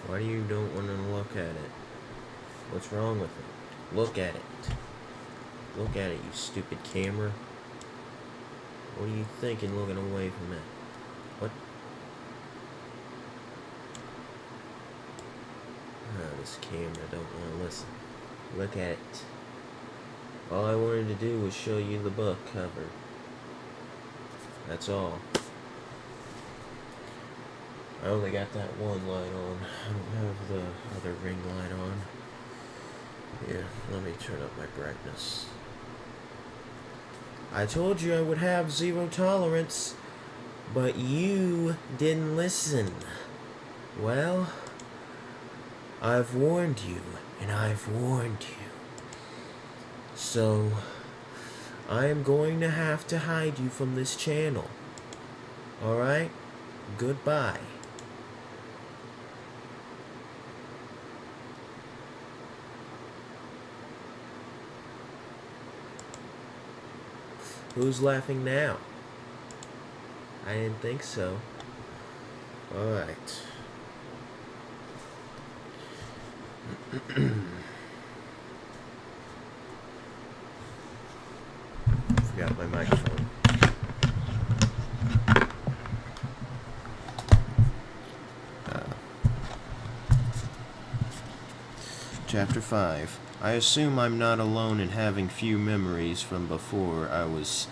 Why do you don't want to look at it? What's wrong with it? Look at it. Look at it, you stupid camera. What are you thinking looking away from it? What? Oh, this camera don't want to listen. Look at it. All I wanted to do was show you the book cover. That's all. I only got that one light on. I don't have the other ring light on. Yeah, let me turn up my brightness. I told you I would have zero tolerance, but you didn't listen. Well, I've warned you, and I've warned you. So, I am going to have to hide you from this channel. Alright? Goodbye. Who's laughing now? I didn't think so. Alright. Forgot my microphone. Chapter 5. I assume I'm not alone in having few memories from before I was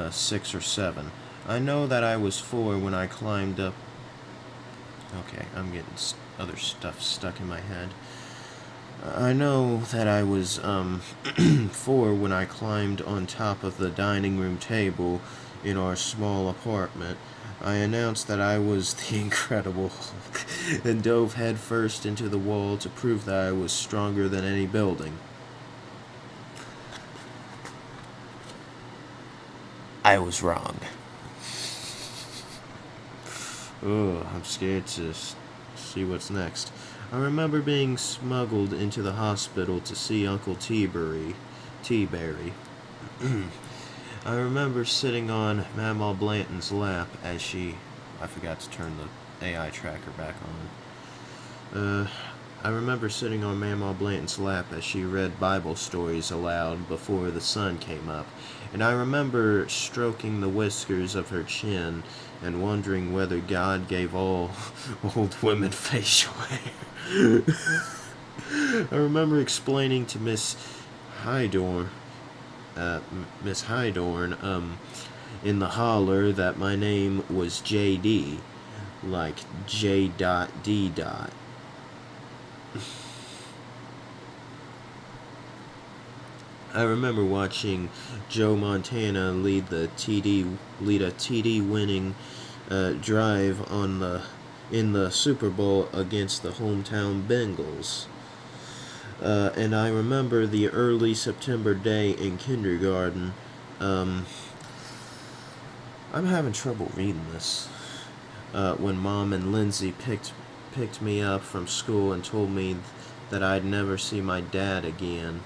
6 or 7. I know that I was 4 when I climbed up... Okay, I'm getting other stuff stuck in my head. I know that I was 4 when I climbed on top of the dining room table in our small apartment. I announced that I was the Incredible Hulk and dove headfirst into the wall to prove that I was stronger than any building. I was wrong. Oh, I'm scared to see what's next. I remember being smuggled into the hospital to see Uncle T-Berry. I remember sitting on Mama Blanton's lap as she... I forgot to turn the AI tracker back on. I remember sitting on Mama Blanton's lap as she read Bible stories aloud before the sun came up, and I remember stroking the whiskers of her chin and wondering whether God gave all old women facial hair. I remember explaining to Miss Hydorn, in the holler that my name was J.D., like J.D. I remember watching Joe Montana lead a TD winning drive in the Super Bowl against the hometown Bengals. And I remember the early September day in kindergarten. I'm having trouble reading this. When Mom and Lindsay picked me up from school and told me that I'd never see my dad again.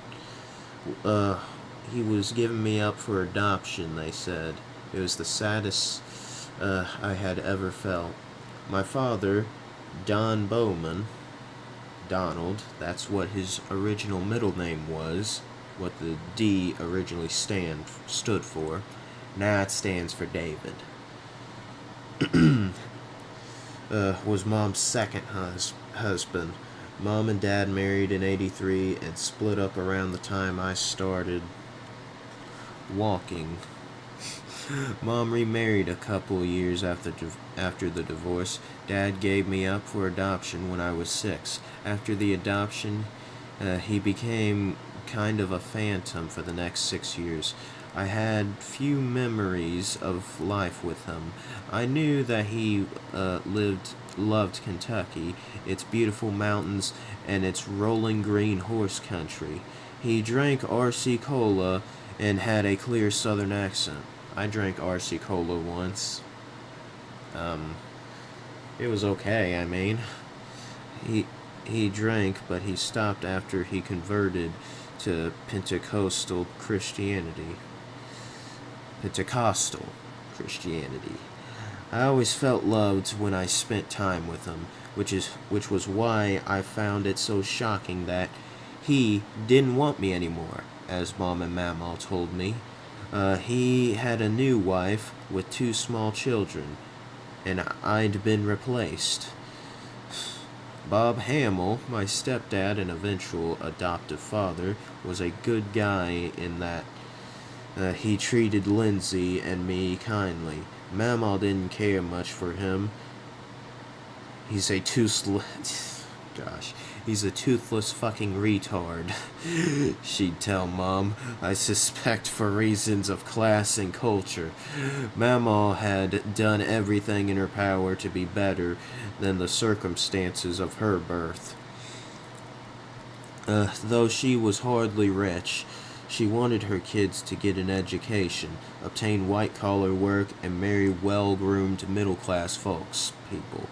He was giving me up for adoption, they said. It was the saddest I had ever felt. My father, Don Bowman, Donald, that's what his original middle name was, what the D originally stood for. Now it stands for David. Was Mom's second husband. Mom and Dad married in '83 and split up around the time I started walking. Mom remarried a couple years after the divorce. Dad gave me up for adoption when I was 6. After the adoption, he became kind of a phantom for the next 6 years. I had few memories of life with him. I knew that he loved Kentucky, its beautiful mountains, and its rolling green horse country. He drank RC Cola and had a clear southern accent. I drank RC Cola once. It was okay, I mean. He drank, but he stopped after he converted to Pentecostal Christianity. I always felt loved when I spent time with him, which was why I found it so shocking that he didn't want me anymore, as Mom and Mama told me. He had a new wife with two small children, and I'd been replaced. Bob Hamill, my stepdad and eventual adoptive father, was a good guy in that he treated Lindsay and me kindly. Mama didn't care much for him. He's a Gosh, he's a toothless fucking retard. She'd tell Mom, I suspect for reasons of class and culture. Mama had done everything in her power to be better than the circumstances of her birth. Though she was hardly rich, she wanted her kids to get an education, obtain white-collar work, and marry well-groomed middle-class people.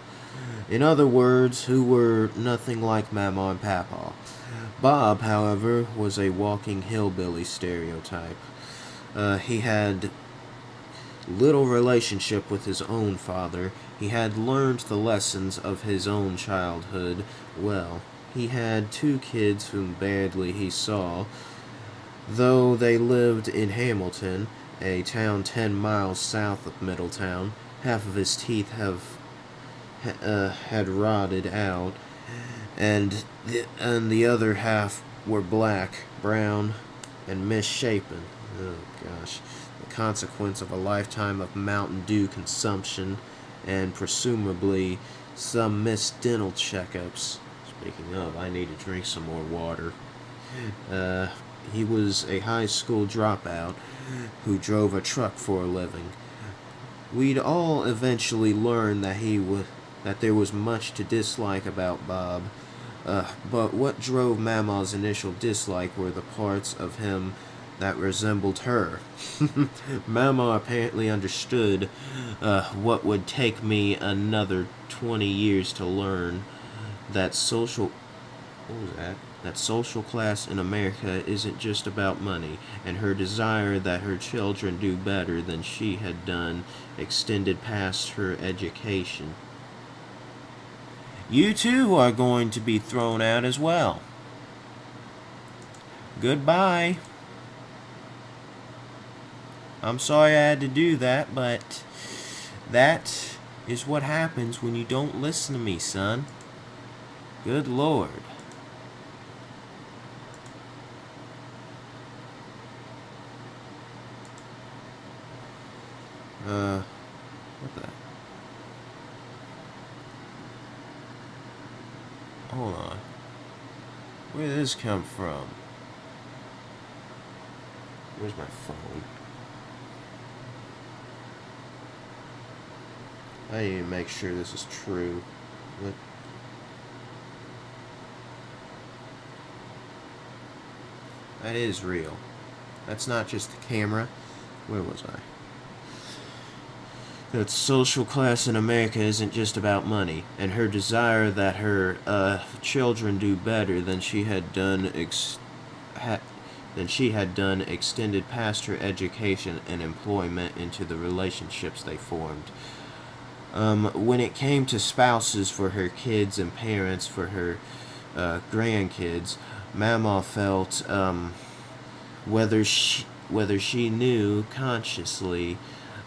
In other words, who were nothing like Mama and Papa. Bob, however, was a walking hillbilly stereotype. He had little relationship with his own father. He had learned the lessons of his own childhood well. He had two kids whom badly he saw, though they lived in Hamilton, a town 10 miles south of Middletown. Half of his teeth had rotted out, and the other half were black, brown, and misshapen. Oh gosh. The consequence of a lifetime of Mountain Dew consumption and presumably some missed dental checkups. Speaking of, I need to drink some more water. He was a high school dropout who drove a truck for a living. We'd all eventually learn that there was much to dislike about Bob, but what drove Mama's initial dislike were the parts of him that resembled her. Mama apparently understood what would take me another 20 years to learn, that social class in America isn't just about money, and her desire that her children do better than she had done extended past her education. You too are going to be thrown out as well. Goodbye. I'm sorry I had to do that, but that is what happens when you don't listen to me, son. Good Lord. What the? Hold on. Where did this come from? Where's my phone? I need to make sure this is true. What? That is real. That's not just the camera. Where was I? That social class in America isn't just about money, and her desire that her children do better than she had done extended past her education and employment into the relationships they formed. When it came to spouses for her kids and parents for her grandkids, Mama felt whether she knew consciously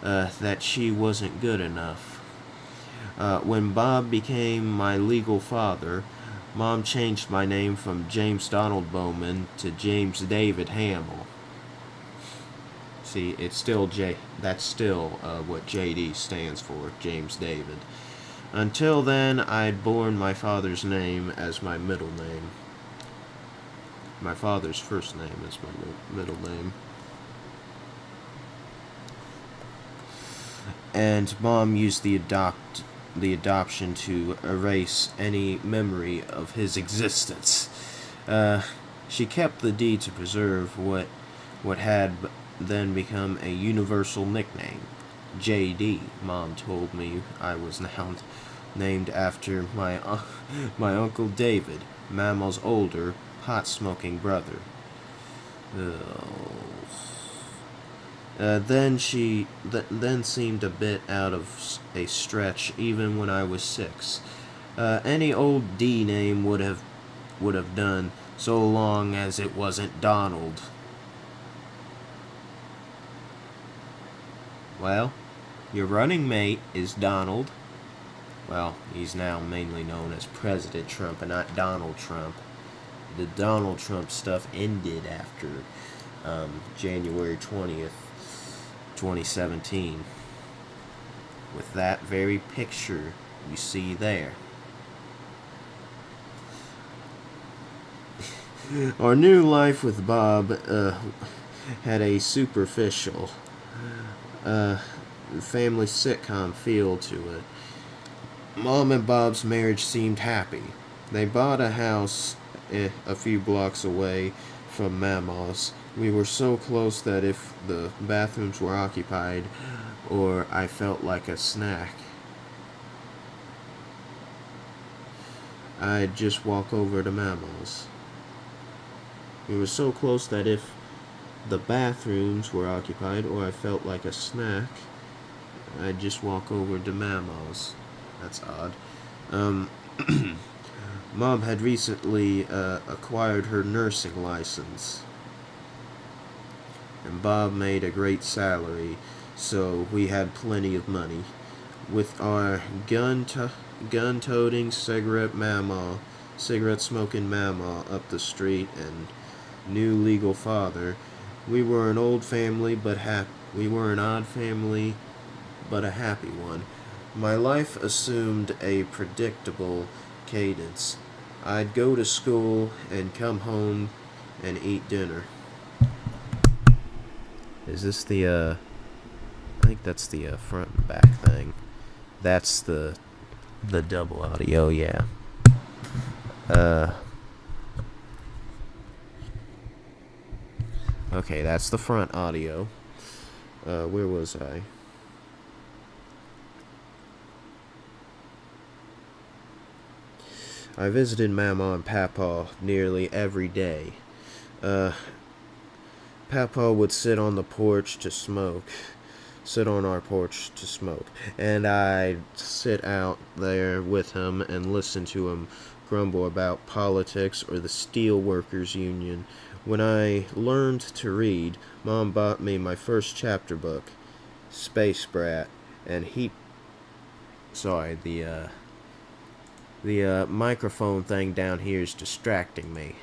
that she wasn't good enough. When Bob became my legal father, Mom changed my name from James Donald Bowman to James David Hamill. See, it's still that's still what JD stands for, James David. Until then, I'd borne my father's name as my middle name. My father's first name is my middle name. And Mom used the adoption to erase any memory of his existence. She kept the deed to preserve what had then become a universal nickname, JD. Mom told me I was now named after my Uncle David, Mama's older, pot-smoking brother. Oh. Then seemed a bit out of a stretch even when I was 6. Any old D name would have done, so long as it wasn't Donald. Well, your running mate is Donald. Well, he's now mainly known as President Trump and not Donald Trump. The Donald Trump stuff ended after January 20th, 2017. With that very picture you see there. Our new life with Bob had a superficial family sitcom feel to it. Mom and Bob's marriage seemed happy. They bought a house a few blocks away from Mama's. We were so close that if the bathrooms were occupied, or I felt like a snack, I'd just walk over to Mama's. We were so close that if the bathrooms were occupied, or I felt like a snack, I'd just walk over to Mama's. That's odd. Mom had recently acquired her nursing license, and Bob made a great salary, so we had plenty of money. With our gun-toting, cigarette-smoking mama up the street and new legal father, we were an old family, we were an odd family, but a happy one. My life assumed a predictable cadence. I'd go to school and come home and eat dinner. Is this I think that's the front and back thing. That's the double audio, yeah. Okay, that's the front audio. Where was I? I visited Mama and Papa nearly every day. Papa would sit on our porch to smoke, and I'd sit out there with him and listen to him grumble about politics or the Steel Workers Union. When I learned to read, Mom bought me my first chapter book, Space Brat, and the microphone thing down here is distracting me.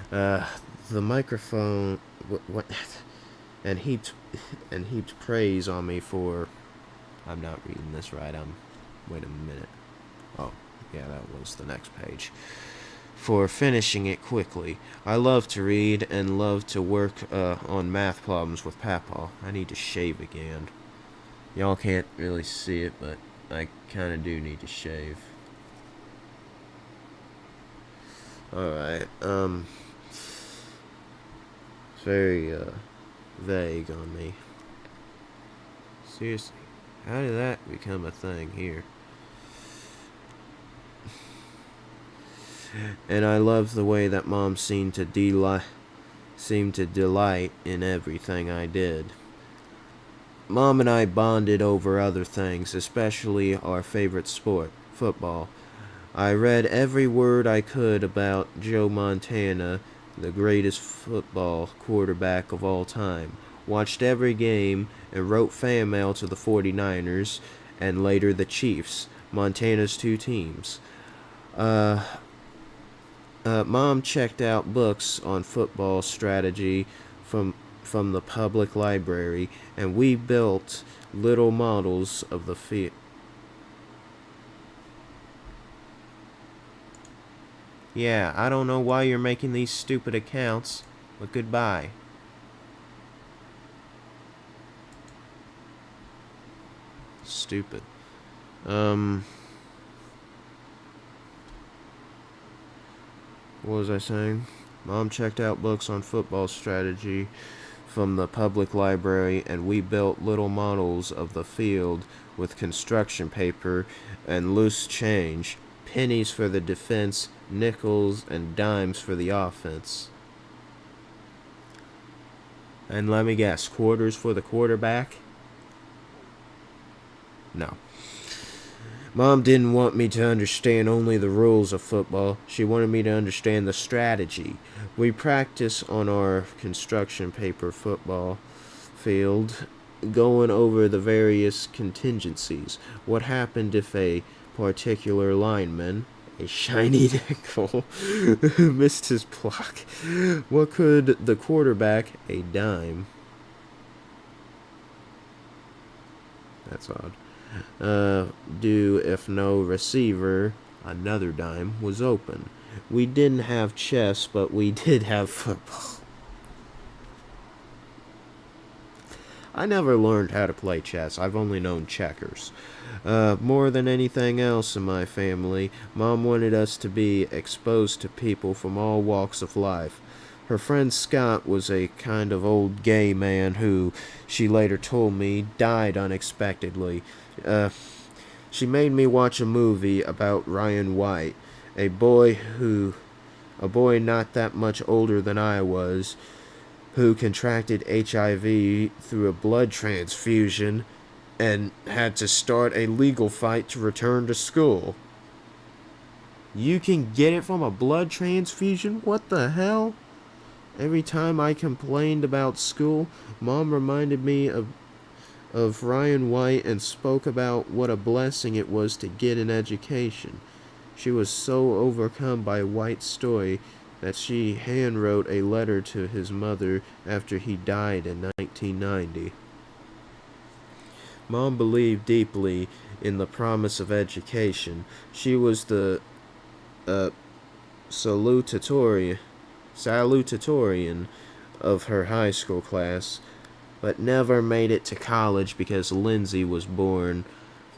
The microphone, what, and heaped praise on me for. I'm not reading this right. Wait a minute. Oh, yeah, that was the next page. For finishing it quickly. I love to read and love to work on math problems with Papa. I need to shave again. Y'all can't really see it, but I kind of do need to shave. Alright, it's very, vague on me. Seriously, how did that become a thing here? And I love the way that Mom seemed to delight in everything I did. Mom and I bonded over other things, especially our favorite sport, football. I read every word I could about Joe Montana, the greatest football quarterback of all time. Watched every game and wrote fan mail to the 49ers and later the Chiefs, Montana's two teams. Mom checked out books on football strategy from the public library, and we built little models of the field. Yeah, I don't know why you're making these stupid accounts, but goodbye. Stupid. What was I saying? Mom checked out books on football strategy from the public library, and we built little models of the field with construction paper and loose change, pennies for the defense, nickels and dimes for the offense. And let me guess, quarters for the quarterback? No. Mom didn't want me to understand only the rules of football. She wanted me to understand the strategy. We practice on our construction paper football field, going over the various contingencies. What happened if a particular lineman, a shiny nickel, missed his block? What could the quarterback, a dime? That's odd. Do if no receiver, another dime, was open. We didn't have chess, but we did have football. I never learned how to play chess. I've only known checkers. More than anything else in my family, Mom wanted us to be exposed to people from all walks of life. Her friend Scott was a kind of old gay man who, she later told me, died unexpectedly. She made me watch a movie about Ryan White, a boy not that much older than I was, who contracted HIV through a blood transfusion and had to start a legal fight to return to school. You can get it from a blood transfusion? What the hell? Every time I complained about school, Mom reminded me of Ryan White and spoke about what a blessing it was to get an education. She was so overcome by White's story that she handwrote a letter to his mother after he died in 1990. Mom believed deeply in the promise of education. She was the salutatorian of her high school class, but never made it to college because Lindsay was born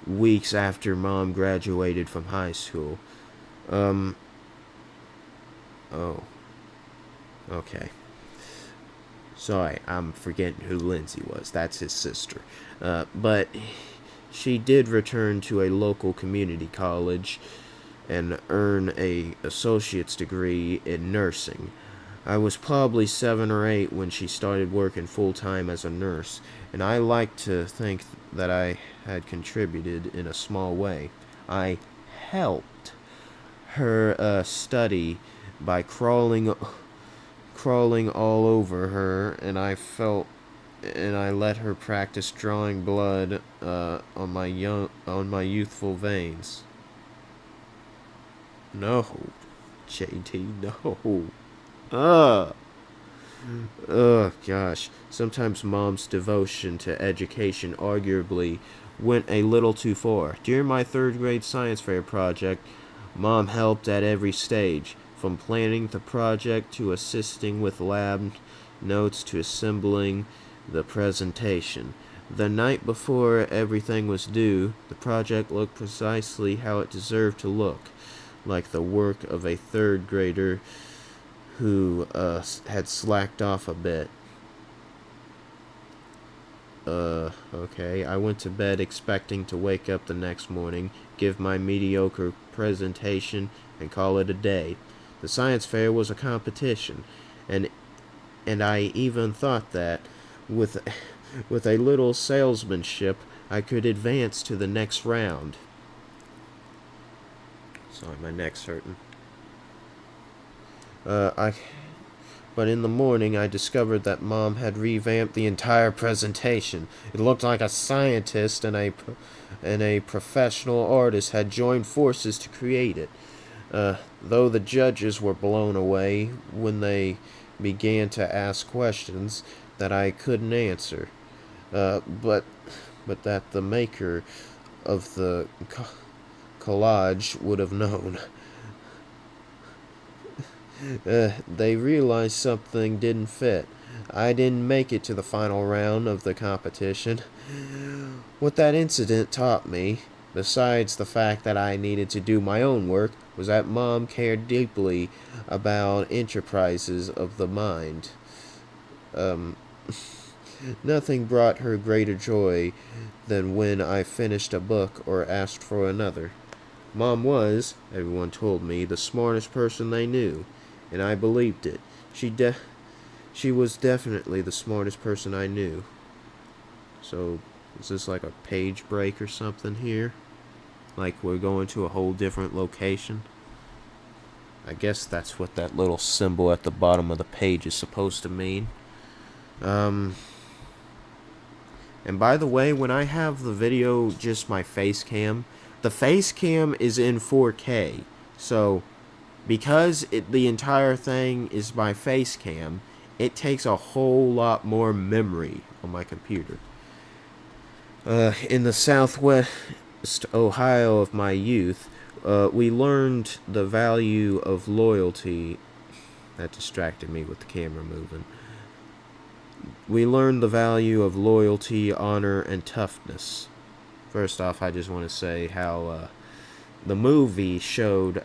weeks after Mom graduated from high school. Oh. Okay. Sorry, I'm forgetting who Lindsay was. That's his sister. But she did return to a local community college and earn a associate's degree in nursing. I was probably 7 or 8 when she started working full-time as a nurse, and I like to think that I had contributed in a small way. I helped her study by crawling all over her, and I let her practice drawing blood on my youthful veins. No, JT, no. Gosh. Sometimes Mom's devotion to education arguably went a little too far. During my 3rd grade science fair project, Mom helped at every stage, from planning the project to assisting with lab notes to assembling the presentation. The night before everything was due, the project looked precisely how it deserved to look, like the work of a 3rd grader who had slacked off a bit. Okay. I went to bed expecting to wake up the next morning, give my mediocre presentation, and call it a day. The science fair was a competition, and I even thought that, with a little salesmanship, I could advance to the next round. Sorry, my neck's hurting. But in the morning, I discovered that Mom had revamped the entire presentation. It looked like a scientist and a professional artist had joined forces to create it. Though the judges were blown away when they began to ask questions that I couldn't answer, but that the maker of the collage would have known. They realized something didn't fit. I didn't make it to the final round of the competition. What that incident taught me, besides the fact that I needed to do my own work, was that Mom cared deeply about enterprises of the mind. Nothing brought her greater joy than when I finished a book or asked for another. Mom was, everyone told me, the smartest person they knew, and I believed it. She was definitely the smartest person I knew. So, is this like a page break or something here? Like we're going to a whole different location? I guess that's what that little symbol at the bottom of the page is supposed to mean. And by the way, when I have the video just my face cam, the face cam is in 4K. So, because the entire thing is my face cam, it takes a whole lot more memory on my computer. In the southwest Ohio of my youth, we learned the value of loyalty. That distracted me with the camera moving. We learned the value of loyalty, honor, and toughness. First off, I just want to say how the movie showed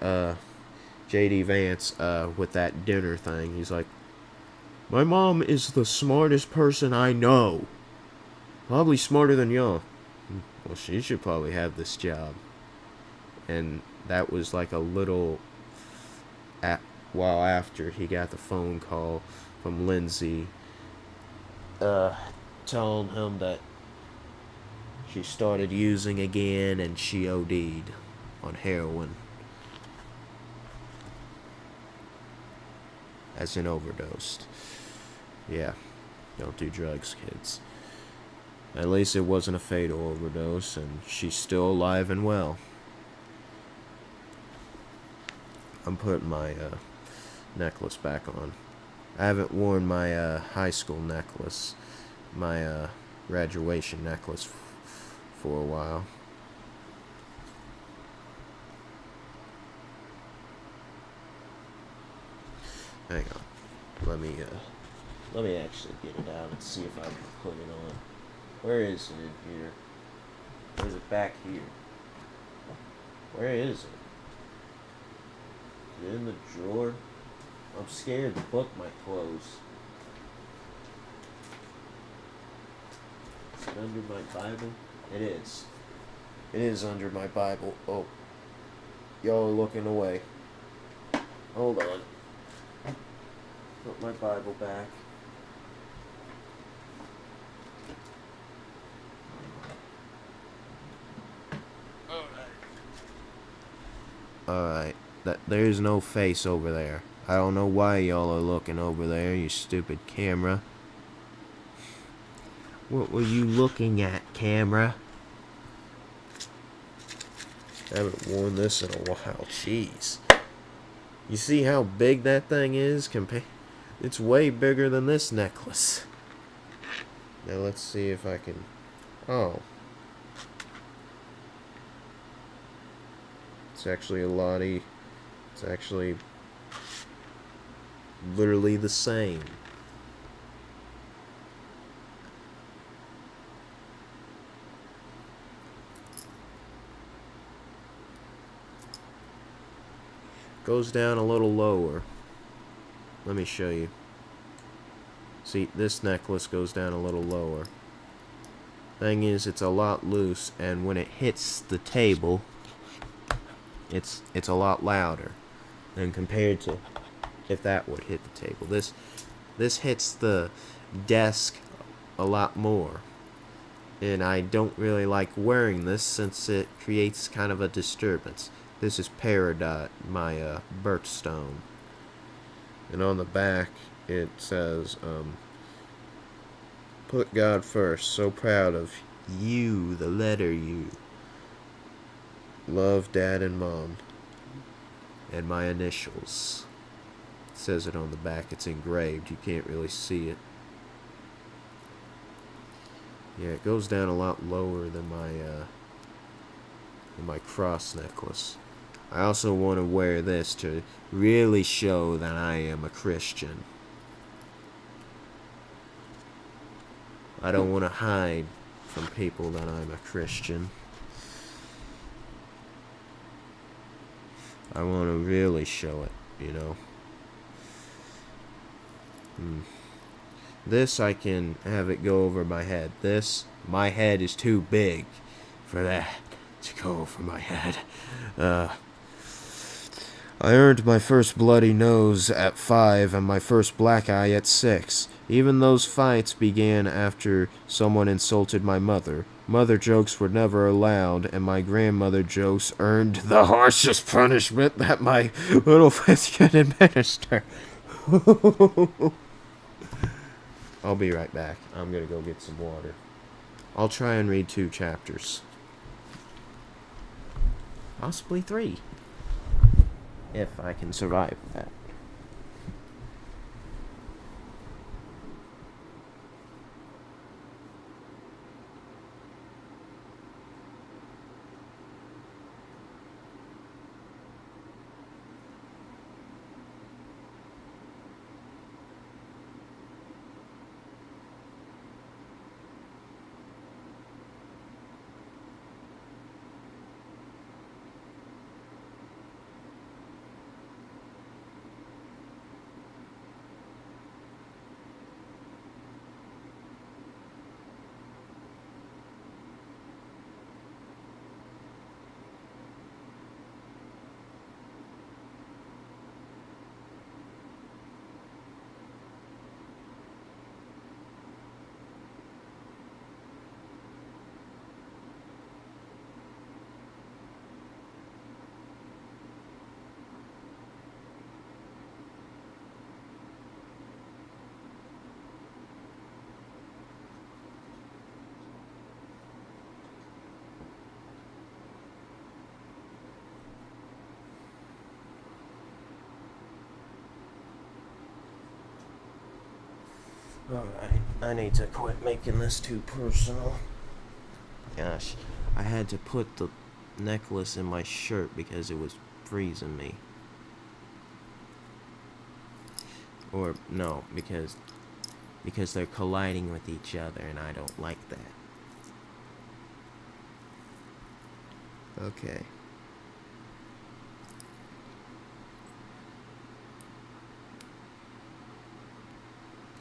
J.D. Vance with that dinner thing. He's like, my mom is the smartest person I know. Probably smarter than y'all. Well, she should probably have this job. And that was like a little while after he got the phone call from Lindsay telling him that she started using again and she OD'd on heroin. As in overdosed. Yeah, don't do drugs, kids. At least it wasn't a fatal overdose, and she's still alive and well. I'm putting my necklace back on. I haven't worn my high school necklace, my graduation necklace for a while. Hang on. Let me actually get it out and see if I can put it on. Where is it in here? Or is it back here? Where is it? Is it in the drawer? I'm scared the book might close. Is it under my Bible? It is. It is under my Bible. Oh. Y'all are looking away. Hold on. Put my Bible back. Alright. There's no face over there. I don't know why y'all are looking over there, you stupid camera. What were you looking at, camera? I haven't worn this in a while. Jeez. You see how big that thing is? It's way bigger than this necklace. Now let's see if I can... Oh. It's actually it's actually literally the same. Goes down a little lower. Let me show you. See, this necklace goes down a little lower. Thing is, it's a lot loose, and when it hits the table, it's a lot louder than compared to if that would hit the table. This hits the desk a lot more, and I don't really like wearing this since it creates kind of a disturbance. This is Peridot, my birthstone. And on the back, it says, put God first, so proud of you, the letter U. Love, Dad, and Mom. And my initials. It says it on the back. It's engraved. You can't really see it. Yeah, it goes down a lot lower than my cross necklace. I also want to wear this to really show that I am a Christian. I don't want to hide from people that I'm a Christian. I want to really show it, you know. This I can have it go over my head. My head is too big for that to go over my head. I earned my first bloody nose at 5 and my first black eye at 6. Even those fights began after someone insulted my mother. Mother jokes were never allowed, and my grandmother jokes earned the harshest punishment that my little fist could administer. I'll be right back. I'm gonna go get some water. I'll try and read 2 chapters. Possibly 3. If I can survive that. Alright, I need to quit making this too personal. Gosh, I had to put the necklace in my shirt because it was freezing me. Or, no, because they're colliding with each other and I don't like that. Okay.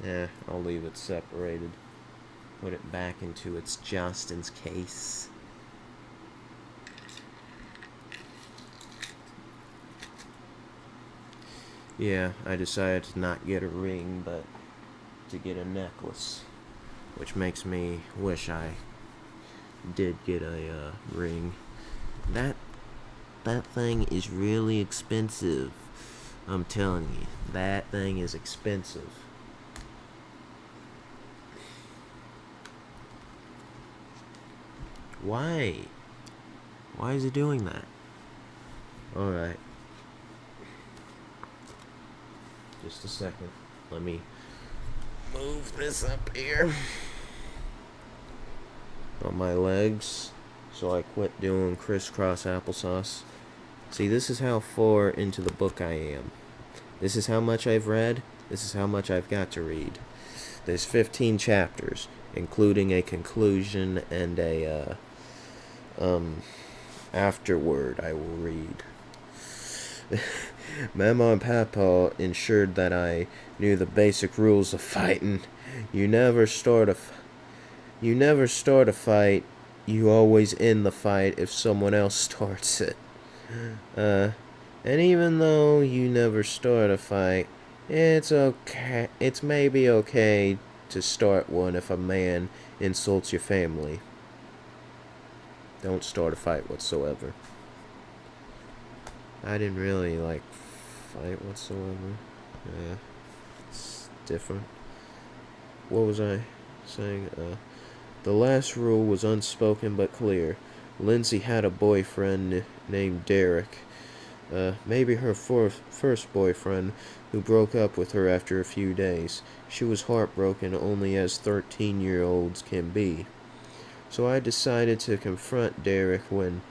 Yeah, I'll leave it separated. Put it back into its Justin's case. Yeah, I decided to not get a ring, but to get a necklace. Which makes me wish I did get a ring. That thing is really expensive. I'm telling you, that thing is expensive. Why? Why is it doing that? Alright. Just a second. Let me move this up here on my legs so I quit doing crisscross applesauce. See, this is how far into the book I am. This is how much I've read. This is how much I've got to read. There's 15 chapters, including a conclusion and a afterword I will read. Mama and Papa ensured that I knew the basic rules of fighting. You never start a fight. You always end the fight if someone else starts it. And even though you never start a fight, it's okay. It's maybe okay to start one if a man insults your family. Don't start a fight whatsoever. I didn't really like fight whatsoever. Yeah, it's different. What was I saying? The last rule was unspoken but clear. Lindsay had a boyfriend named Derek. Maybe her first boyfriend, who broke up with her after a few days. She was heartbroken only as 13-year-olds can be. So I decided to confront Derek when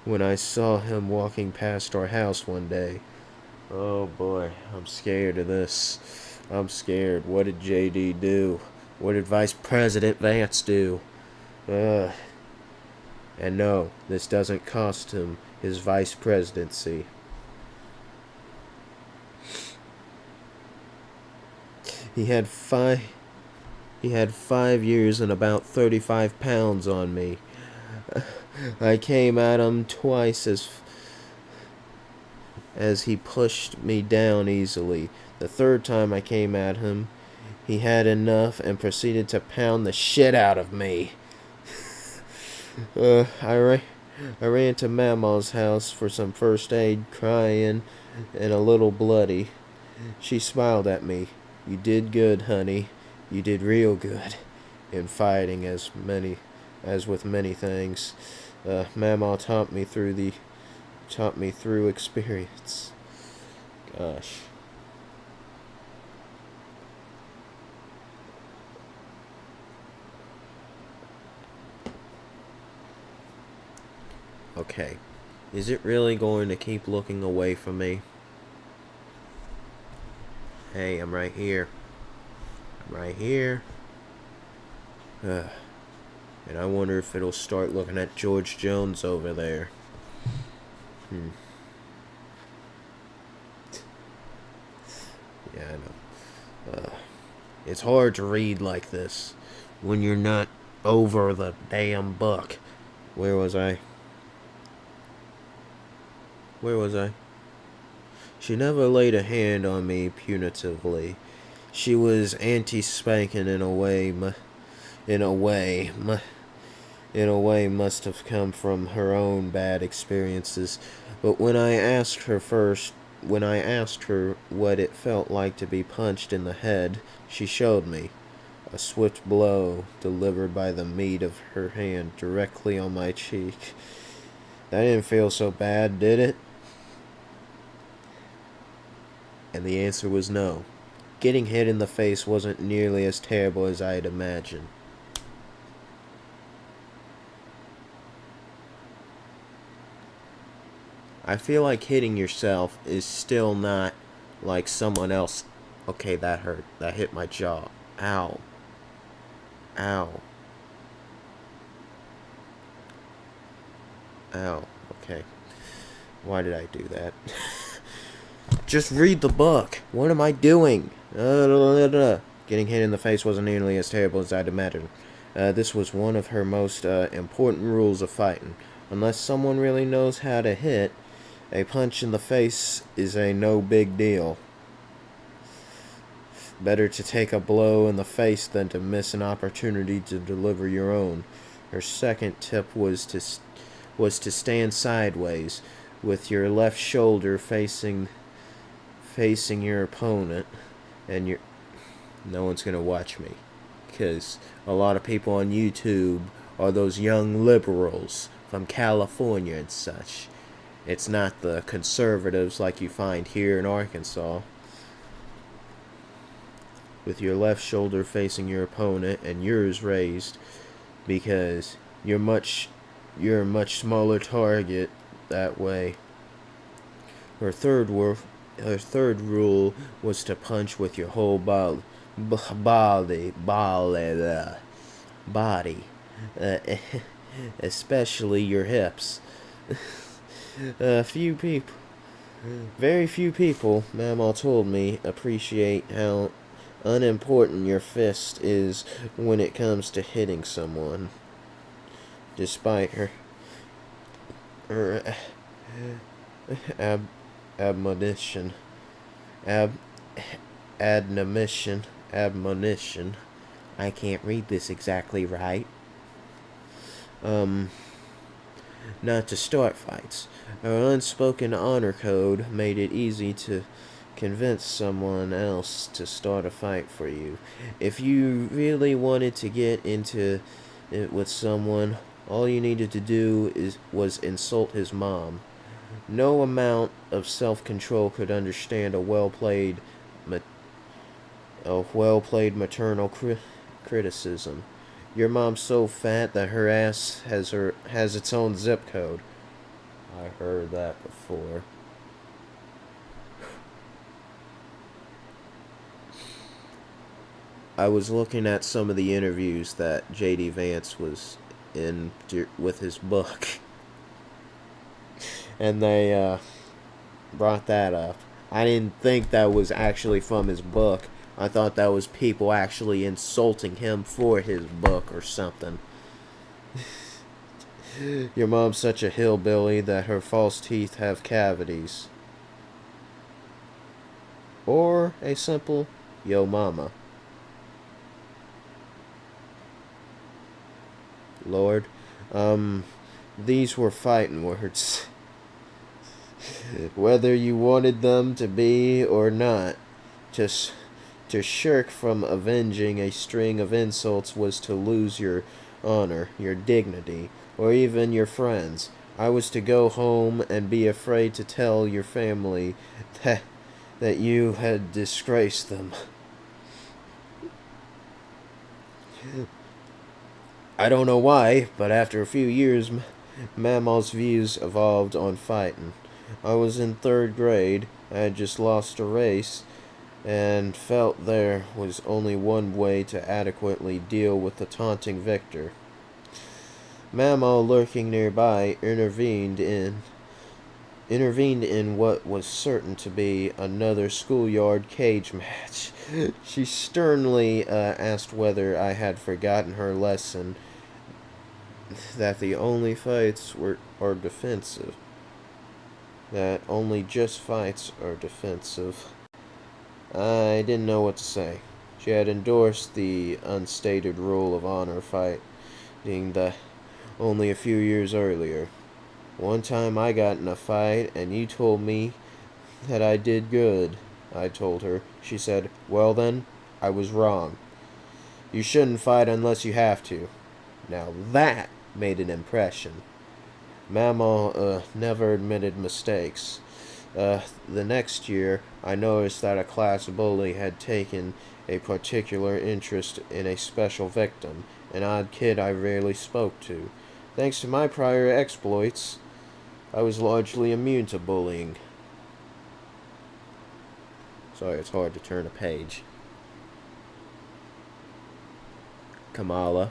I saw him walking past our house one day. Oh boy, I'm scared of this. I'm scared. What did JD do? What did Vice President Vance do? And no, this doesn't cost him his vice presidency. He had 5 years and about 35 pounds on me. I came at him twice as he pushed me down easily. The third time I came at him, he had enough and proceeded to pound the shit out of me. I ran to Mama's house for some first aid, crying and a little bloody. She smiled at me. "You did good, honey. You did real good." In fighting, as with many things, Mama taught me through experience. Gosh. Okay. Is it really going to keep looking away from me? Hey, I'm right here. I'm right here. And I wonder if it'll start looking at George Jones over there. Yeah, I know. It's hard to read like this when you're not over the damn book. Where was I? She never laid a hand on me punitively. She was anti-spanking in a way must have come from her own bad experiences. But when I asked her what it felt like to be punched in the head, she showed me. A swift blow delivered by the meat of her hand directly on my cheek. That didn't feel so bad, did it? And the answer was no. Getting hit in the face wasn't nearly as terrible as I had imagined. I feel like hitting yourself is still not like someone else. Okay, that hurt. That hit my jaw. Ow. Ow. Ow. Okay. Why did I do that? Just read the book. What am I doing? Getting hit in the face wasn't nearly as terrible as I'd imagined. This was one of her most important rules of fighting. Unless someone really knows how to hit, a punch in the face is a no big deal. Better to take a blow in the face than to miss an opportunity to deliver your own. Her second tip was to stand sideways, with your left shoulder facing your opponent, and no one's gonna watch me, because a lot of people on YouTube are those young liberals from California and such. It's not the conservatives like you find here in Arkansas. With your left shoulder facing your opponent and yours raised, because you're a much smaller target that way. Her third rule was to punch with your whole body, especially your hips. Very few people, Mama told me, appreciate how unimportant your fist is when it comes to hitting someone. Despite her admonition. I can't read this exactly right. Not to start fights. Our unspoken honor code made it easy to convince someone else to start a fight for you. If you really wanted to get into it with someone, all you needed to do was insult his mom. No amount of self-control could understand a well-played maternal criticism. Your mom's so fat that her ass has its own zip code. I heard that before. I was looking at some of the interviews that J.D. Vance was in with his book, and they brought that up. I didn't think that was actually from his book. I thought that was people actually insulting him for his book or something. Your mom's such a hillbilly that her false teeth have cavities. or a simple yo mama. Lord, um, these were fighting words. Whether you wanted them to be or not, just to shirk from avenging a string of insults was to lose your honor, your dignity, or even your friends. I was to go home and be afraid to tell your family that you had disgraced them. I don't know why, but after a few years, Mama's views evolved on fighting. I was in third grade, I had just lost a race, and felt there was only one way to adequately deal with the taunting victor. Mama, lurking nearby, intervened in what was certain to be another schoolyard cage match. She sternly asked whether I had forgotten her lesson that the only fights are defensive. That only just fights are defensive. I didn't know what to say. She had endorsed the unstated rule of honor fighting the only a few years earlier. One time I got in a fight and you told me that I did good, I told her. She said, well then, I was wrong. You shouldn't fight unless you have to. Now that made an impression. Mama never admitted mistakes. The next year, I noticed that a class bully had taken a particular interest in a special victim, an odd kid I rarely spoke to. Thanks to my prior exploits, I was largely immune to bullying. Sorry, it's hard to turn a page. Kamala,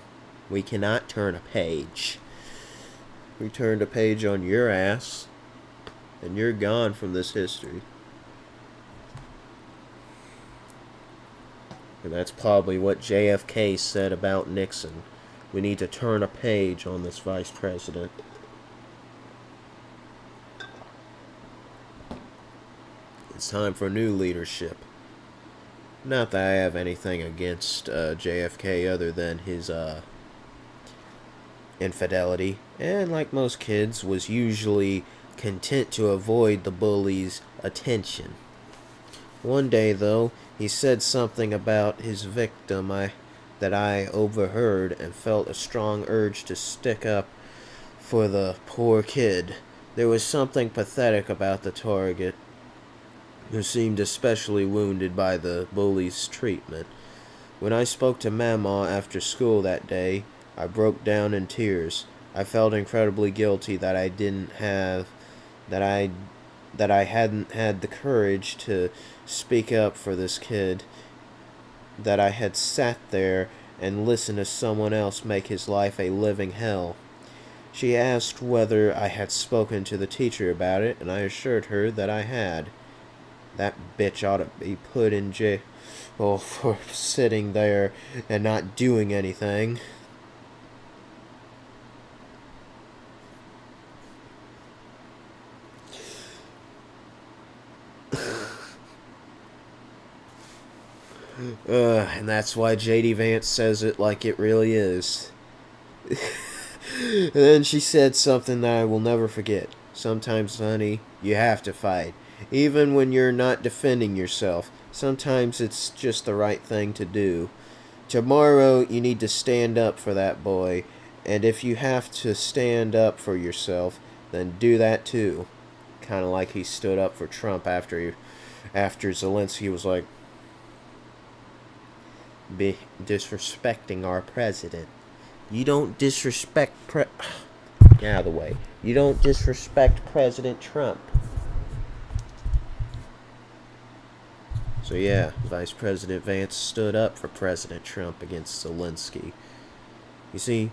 we cannot turn a page. We turned a page on your ass, and you're gone from this history. And that's probably what JFK said about Nixon. We need to turn a page on this vice president. It's time for new leadership. Not that I have anything against JFK other than his infidelity, and like most kids, was usually content to avoid the bully's attention. One day, though, he said something about his victim that I overheard and felt a strong urge to stick up for the poor kid. There was something pathetic about the target, who seemed especially wounded by the bully's treatment. When I spoke to Mama after school that day, I broke down in tears. I felt incredibly guilty that I hadn't had the courage to speak up for this kid, that I had sat there and listened to someone else make his life a living hell. She asked whether I had spoken to the teacher about it, and I assured her that I had. That bitch ought to be put in jail for sitting there and not doing anything. And that's why J.D. Vance says it like it really is. And then she said something that I will never forget. Sometimes, honey, you have to fight. Even when you're not defending yourself. Sometimes it's just the right thing to do. Tomorrow, you need to stand up for that boy. And if you have to stand up for yourself, then do that too. Kind of like he stood up for Trump after Zelensky was like, be disrespecting our president. You don't disrespect Get out of the way. You don't disrespect President Trump. So yeah, Vice President Vance stood up for President Trump against Zelensky. You see,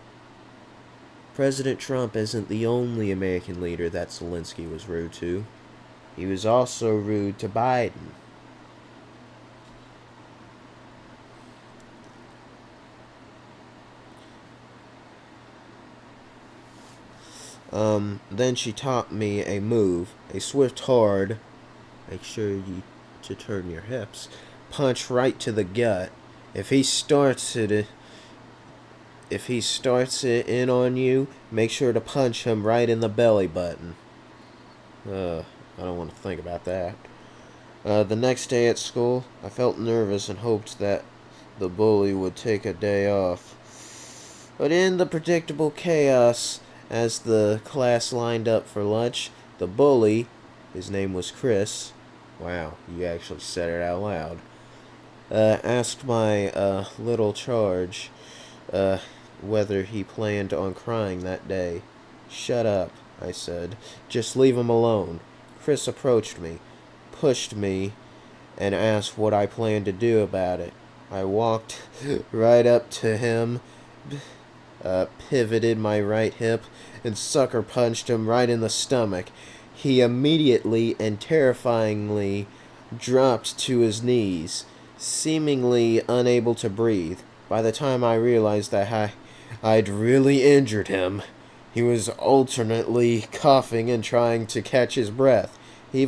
President Trump isn't the only American leader that Zelensky was rude to. He was also rude to Biden. Then she taught me a move, a swift, hard, make sure you to turn your hips. Punch right to the gut. If he starts it if he starts it in on you, make sure to punch him right in the belly button. I don't want to think about that. The next day at school, I felt nervous and hoped that the bully would take a day off. But in the predictable chaos, as the class lined up for lunch, the bully, his name was Chris, wow, you actually said it out loud, asked my little charge whether he planned on crying that day. "Shut up," I said. "Just leave him alone." Chris approached me, pushed me, and asked what I planned to do about it. I walked right up to him, pivoted my right hip, and sucker punched him right in the stomach. He immediately and terrifyingly dropped to his knees, seemingly unable to breathe. By the time I realized that I'd really injured him, he was alternately coughing and trying to catch his breath. He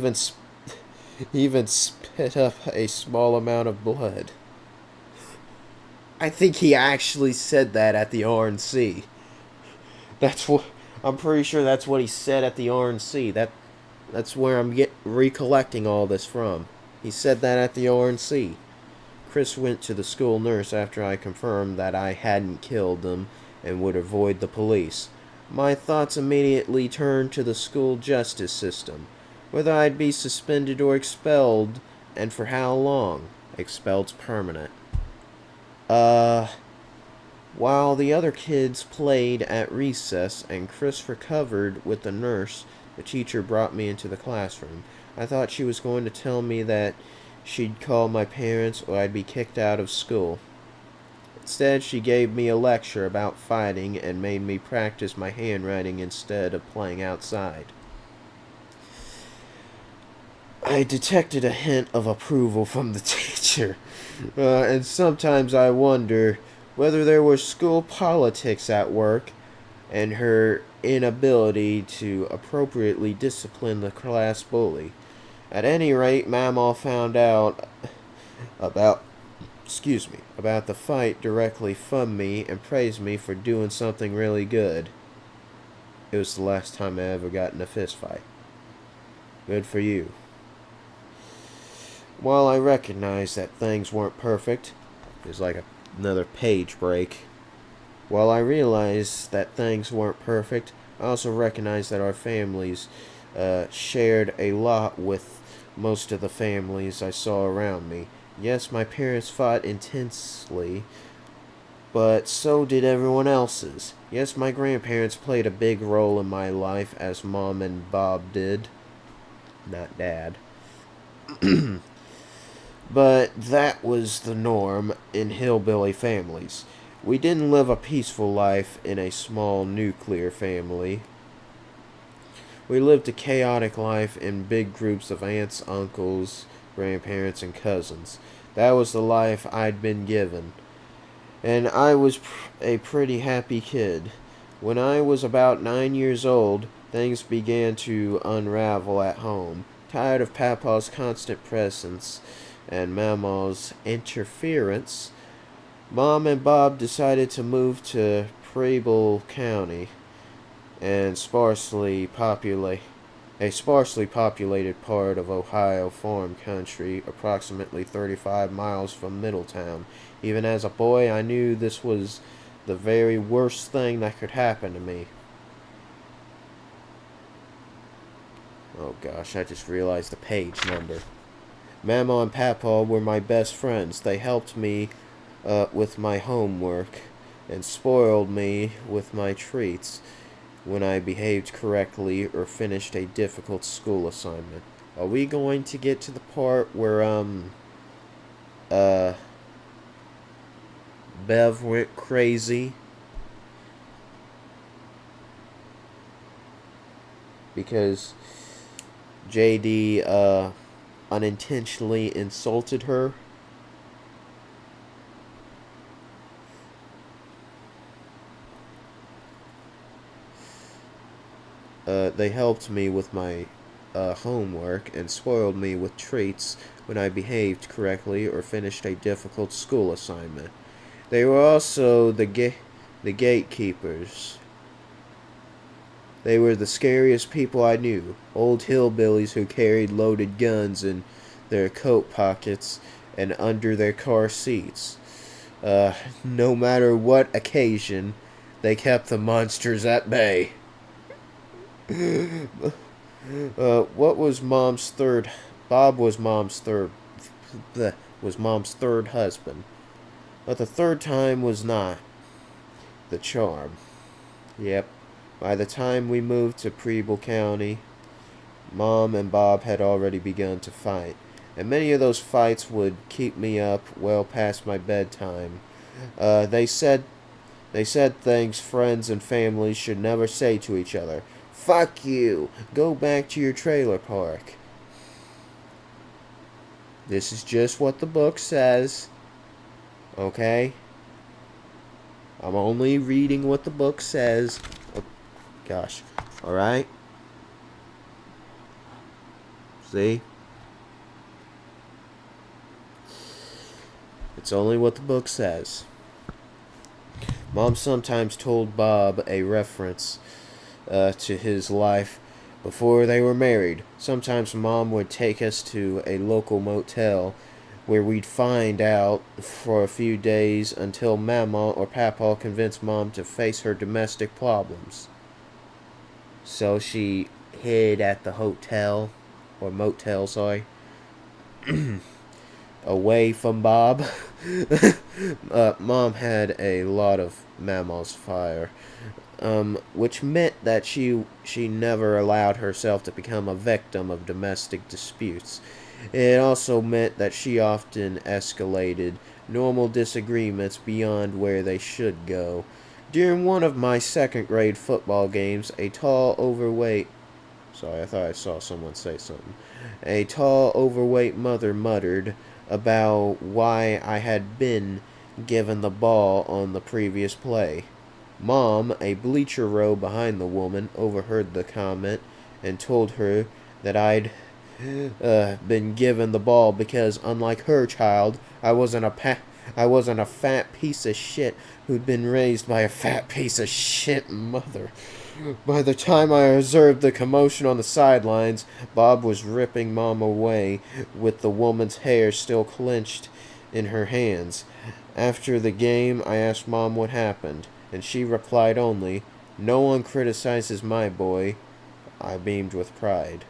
even spit up a small amount of blood. I think he actually said that at the RNC. I'm pretty sure that's what he said at the RNC. That's where I'm recollecting all this from. He said that at the RNC. Chris went to the school nurse after I confirmed that I hadn't killed them and would avoid the police. My thoughts immediately turned to the school justice system, whether I'd be suspended or expelled, and for how long. Expelled's permanent. While the other kids played at recess and Chris recovered with the nurse, the teacher brought me into the classroom. I thought she was going to tell me that she'd call my parents or I'd be kicked out of school. Instead, she gave me a lecture about fighting and made me practice my handwriting instead of playing outside. I detected a hint of approval from the teacher, and sometimes I wonder whether there was school politics at work and her inability to appropriately discipline the class bully. At any rate, Mamaw found out about the fight directly from me and praised me for doing something really good. It was the last time I ever got in a fist fight. Good for you. While I recognized that things weren't perfect, there's like another page break. While I realized that things weren't perfect, I also recognized that our families shared a lot with most of the families I saw around me. Yes, my parents fought intensely, but so did everyone else's. Yes, my grandparents played a big role in my life, as Mom and Bob did. Not Dad. But that was the norm in hillbilly families. We didn't live a peaceful life in a small nuclear family. We lived a chaotic life in big groups of aunts, uncles, grandparents, and cousins. That was the life I'd been given. And I was a pretty happy kid. When I was about 9 years old, things began to unravel at home. Tired of Papa's constant presence and Mamaw's interference, Mom and Bob decided to move to Preble County, and a sparsely populated part of Ohio farm country, approximately 35 miles from Middletown. Even as a boy, I knew this was the very worst thing that could happen to me. Oh gosh, I just realized the page number. Mama and Papa were my best friends. They helped me with my homework and spoiled me with my treats when I behaved correctly or finished a difficult school assignment. Are we going to get to the part where Bev went crazy? Because JD unintentionally insulted her. They helped me with my homework and spoiled me with treats when I behaved correctly or finished a difficult school assignment. They were also the gatekeepers. They were the scariest people I knew. Old hillbillies who carried loaded guns in their coat pockets and under their car seats. No matter what occasion, they kept the monsters at bay. What was Mom's third? Bob was Mom's third husband. But the third time was not the charm. Yep. By the time we moved to Preble County, Mom and Bob had already begun to fight, and many of those fights would keep me up well past my bedtime. They said things friends and family should never say to each other. Fuck you! Go back to your trailer park. This is just what the book says. Okay? I'm only reading what the book says. Oh, gosh. Alright? See? It's only what the book says. Mom sometimes told Bob a reference to his life before they were married. Sometimes Mom would take us to a local motel where we'd find out for a few days until Mama or Papa convinced Mom to face her domestic problems. So she hid at the hotel, or motel, sorry, away from Bob. Mom had a lot of Mama's fire, which meant that she never allowed herself to become a victim of domestic disputes. It also meant that she often escalated normal disagreements beyond where they should go. During one of my second grade football games, a tall, overweight... Sorry, I thought I saw someone say something. A tall, overweight mother muttered about why I had been given the ball on the previous play. Mom, a bleacher row behind the woman, overheard the comment and told her that I'd been given the ball because, unlike her child, I wasn't a fat piece of shit who'd been raised by a fat piece of shit mother. By the time I observed the commotion on the sidelines, Bob was ripping Mom away with the woman's hair still clenched in her hands. After the game, I asked Mom what happened, and she replied only, "No one criticizes my boy." I beamed with pride.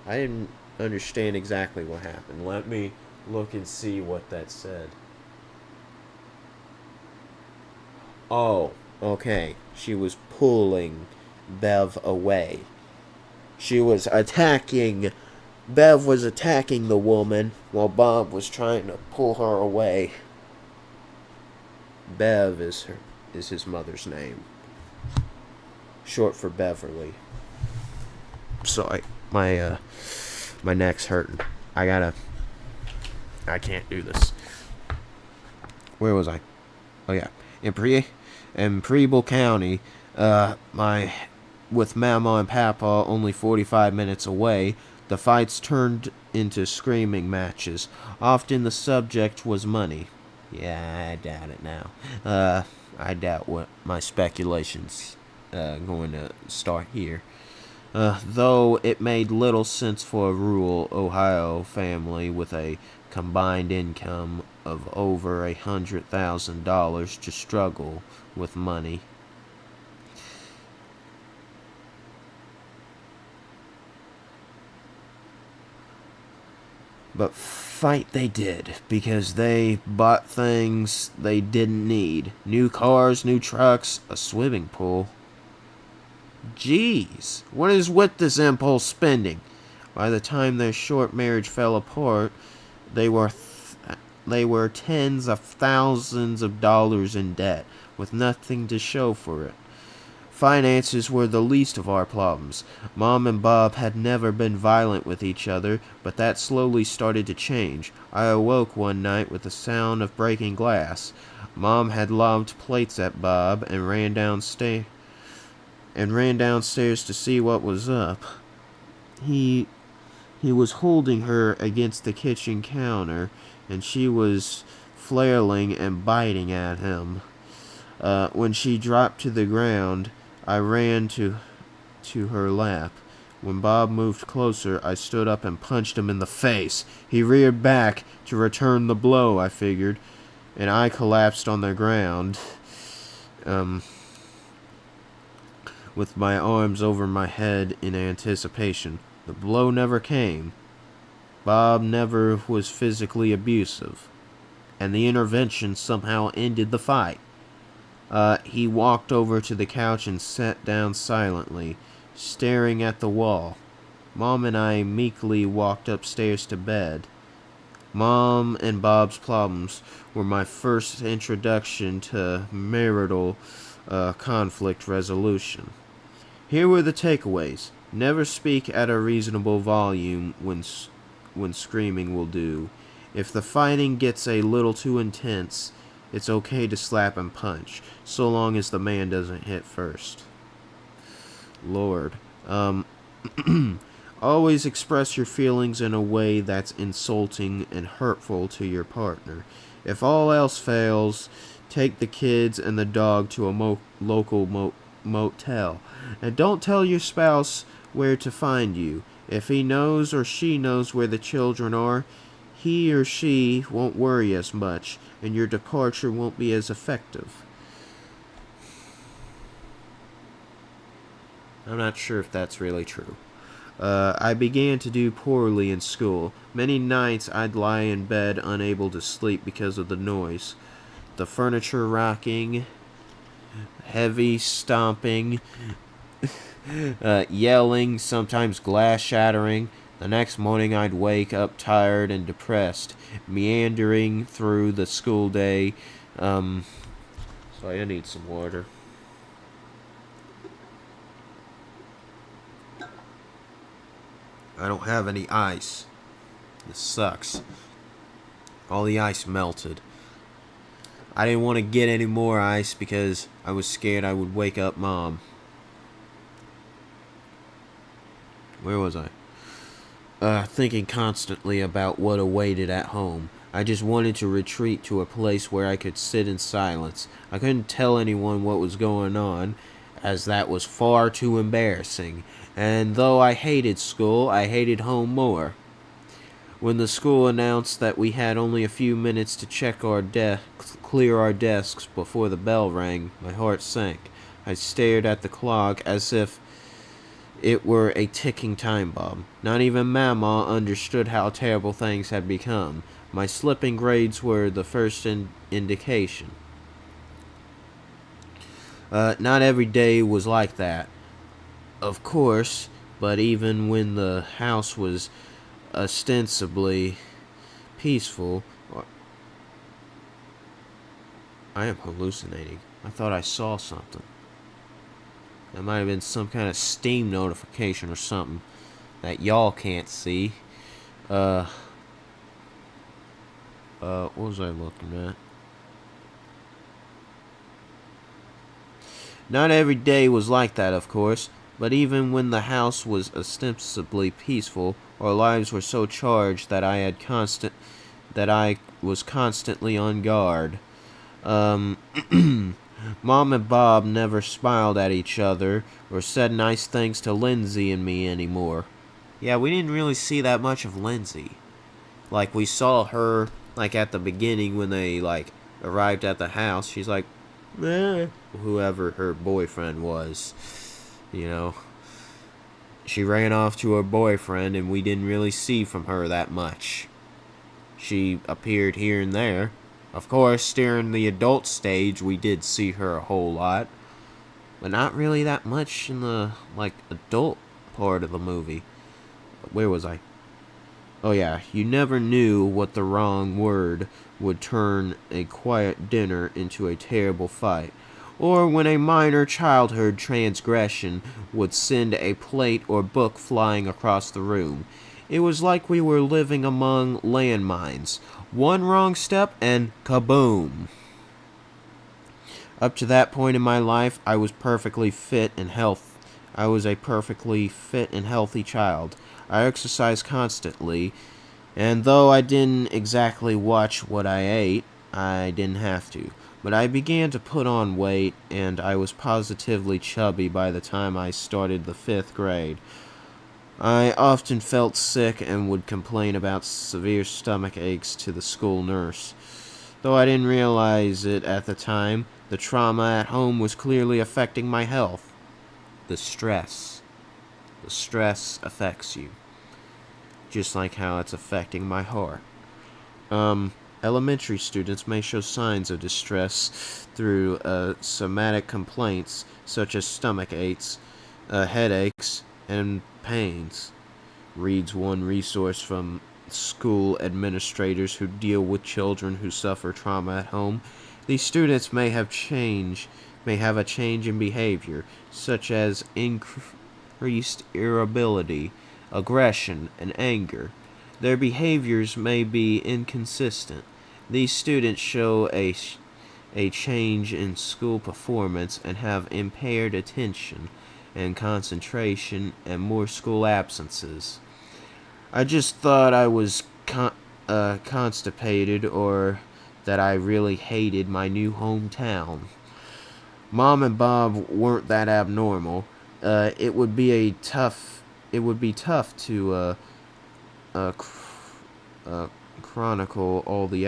I didn't understand exactly what happened. Let me look and see what that said. Oh, okay. She was pulling Bev away. She was attacking... Bev was attacking the woman while Bob was trying to pull her away. Bev is his mother's name. Short for Beverly. Sorry, my neck's hurting. I can't do this. Where was I? Oh yeah, in Preble County, with Mama and Papa only 45 minutes away, the fights turned into screaming matches. Often the subject was money. Yeah, I doubt it now. I doubt what my speculations going to start here. Though it made little sense for a rural Ohio family with a combined income of over $100,000 to struggle with money. But fight they did, because they bought things they didn't need. New cars, new trucks, a swimming pool. Jeez, what is with this impulse spending? By the time their short marriage fell apart, they were tens of thousands of dollars in debt, with nothing to show for it. Finances were the least of our problems. Mom and Bob had never been violent with each other, but that slowly started to change. I awoke one night with the sound of breaking glass. Mom had lobbed plates at Bob and ran downstairs to see what was up. He He was holding her against the kitchen counter, and she was flailing and biting at him. When she dropped to the ground, I ran to her lap. When Bob moved closer, I stood up and punched him in the face. He reared back to return the blow, I figured, and I collapsed on the ground, with my arms over my head in anticipation. The blow never came. Bob never was physically abusive, and the intervention somehow ended the fight. He walked over to the couch and sat down silently, staring at the wall. Mom and I meekly walked upstairs to bed. Mom and Bob's problems were my first introduction to marital conflict resolution. Here were the takeaways. Never speak at a reasonable volume when screaming will do. If the fighting gets a little too intense, it's okay to slap and punch, so long as the man doesn't hit first. Lord. Always express your feelings in a way that's insulting and hurtful to your partner. If all else fails, take the kids and the dog to a local motel. And don't tell your spouse where to find you. If he knows or she knows where the children are, he or she won't worry as much, and your departure won't be as effective. I'm not sure if that's really true. I began to do poorly in school. Many nights I'd lie in bed unable to sleep because of the noise. The furniture rocking, heavy stomping, yelling, sometimes glass shattering. The next morning I'd wake up tired and depressed, meandering through the school day. Sorry, I need some water. I don't have any ice. This sucks. All the ice melted. I didn't want to get any more ice because I was scared I would wake up Mom. Where was I? Thinking constantly about what awaited at home. I just wanted to retreat to a place where I could sit in silence. I couldn't tell anyone what was going on, as that was far too embarrassing. And though I hated school, I hated home more. When the school announced that we had only a few minutes to check our clear our desks before the bell rang, my heart sank. I stared at the clock as if it were a ticking time bomb. Not even Mama understood how terrible things had become. My slipping grades were the first indication. Not every day was like that, of course, but even when the house was ostensibly peaceful... I am hallucinating. I thought I saw something. That might have been some kind of Steam notification or something that y'all can't see. What was I looking at? Not every day was like that, of course, but even when the house was ostensibly peaceful, our lives were so charged that I was constantly on guard. Mom and Bob never smiled at each other or said nice things to Lindsay and me anymore. Yeah, we didn't really see that much of Lindsay. Like, we saw her, like, at the beginning when they, like, arrived at the house. She's like, whoever her boyfriend was, you know. She ran off to her boyfriend, and we didn't really see from her that much. She appeared here and there. Of course, during the adult stage, we did see her a whole lot, but not really that much in the, like, adult part of the movie. Where was I? Oh yeah, you never knew what the wrong word would turn a quiet dinner into a terrible fight, or when a minor childhood transgression would send a plate or book flying across the room. It was like we were living among landmines. One wrong step and kaboom. Up to that point in my life, I was perfectly fit and healthy. I was a perfectly fit and healthy child. I exercised constantly, and though I didn't exactly watch what I ate, I didn't have to. But I began to put on weight, and I was positively chubby by the time I started the 5th grade. I often felt sick and would complain about severe stomach aches to the school nurse. Though I didn't realize it at the time, the trauma at home was clearly affecting my health. The stress. The stress affects you, just like how it's affecting my heart. Elementary students may show signs of distress through somatic complaints such as stomach aches, headaches, and pains, reads one resource from school administrators who deal with children who suffer trauma at home. These students may have a change in behavior, such as increased irritability, aggression, and anger. Their behaviors may be inconsistent. These students show a change in school performance and have impaired attention and concentration and more school absences. I just thought I was constipated or that I really hated my new hometown. Mom and Bob weren't that abnormal. It would be tough to chronicle all the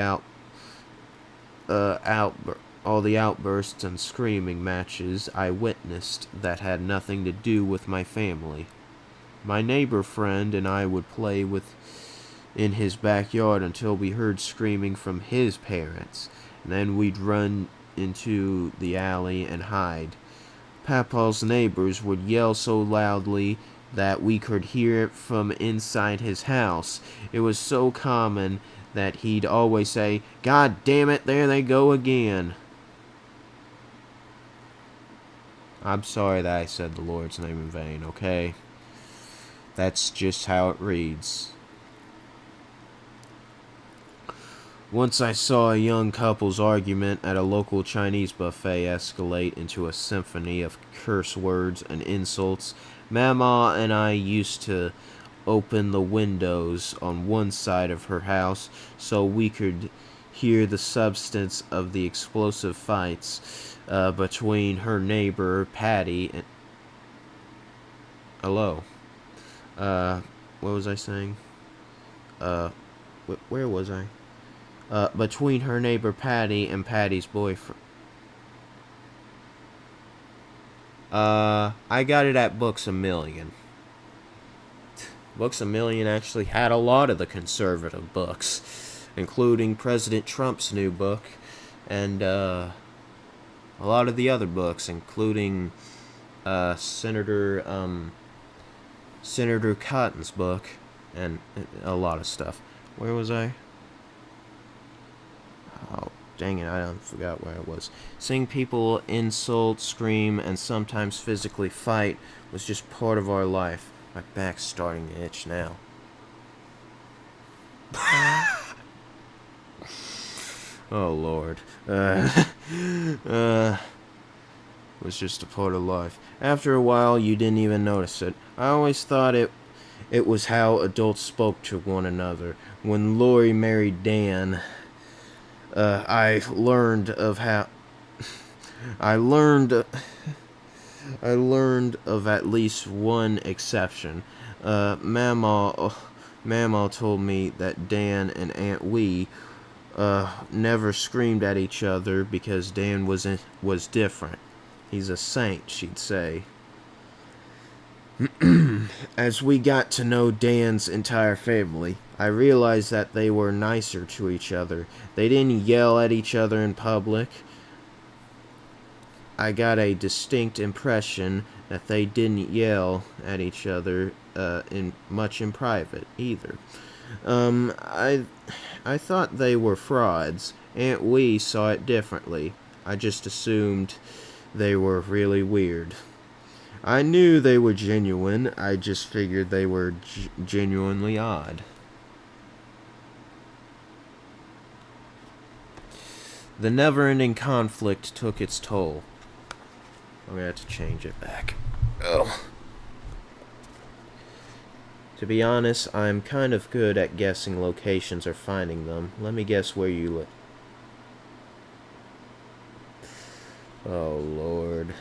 outbursts and screaming matches I witnessed that had nothing to do with my family. My neighbor friend and I would play in his backyard until we heard screaming from his parents, and then we'd run into the alley and hide. Papa's neighbors would yell so loudly that we could hear it from inside his house. It was so common that he'd always say, "God damn it, there they go again." I'm sorry that I said the Lord's name in vain, okay? That's just how it reads. Once I saw a young couple's argument at a local Chinese buffet escalate into a symphony of curse words and insults. Mama and I used to open the windows on one side of her house so we could hear the substance of the explosive fights between her neighbor Patty and... Hello. What was I saying? Where was I? Between her neighbor Patty and Patty's boyfriend. I got it at Books A Million. Books A Million actually had a lot of the conservative books, including President Trump's new book, and a lot of the other books, including Senator Cotton's book, and a lot of stuff. Where was I? Oh, dang it, I forgot where I was. Seeing people insult, scream, and sometimes physically fight was just part of our life. My back's starting to itch now. Oh, Lord. Was just a part of life. After a while, you didn't even notice it. I always thought it was how adults spoke to one another. When Lori married Dan, I learned of at least one exception. Mama told me that Dan and Aunt Wee never screamed at each other because Dan was different. He's a saint, she'd say. As we got to know Dan's entire family, I realized that they were nicer to each other. They didn't yell at each other in public. I got a distinct impression that they didn't yell at each other much in private either. I thought they were frauds. Aunt Wee saw it differently. I just assumed they were really weird. I knew they were genuine. I just figured they were genuinely odd. The never-ending conflict took its toll. I'm gonna have to change it back. Oh. To be honest, I'm kind of good at guessing locations or finding them. Let me guess where you live. Oh, Lord.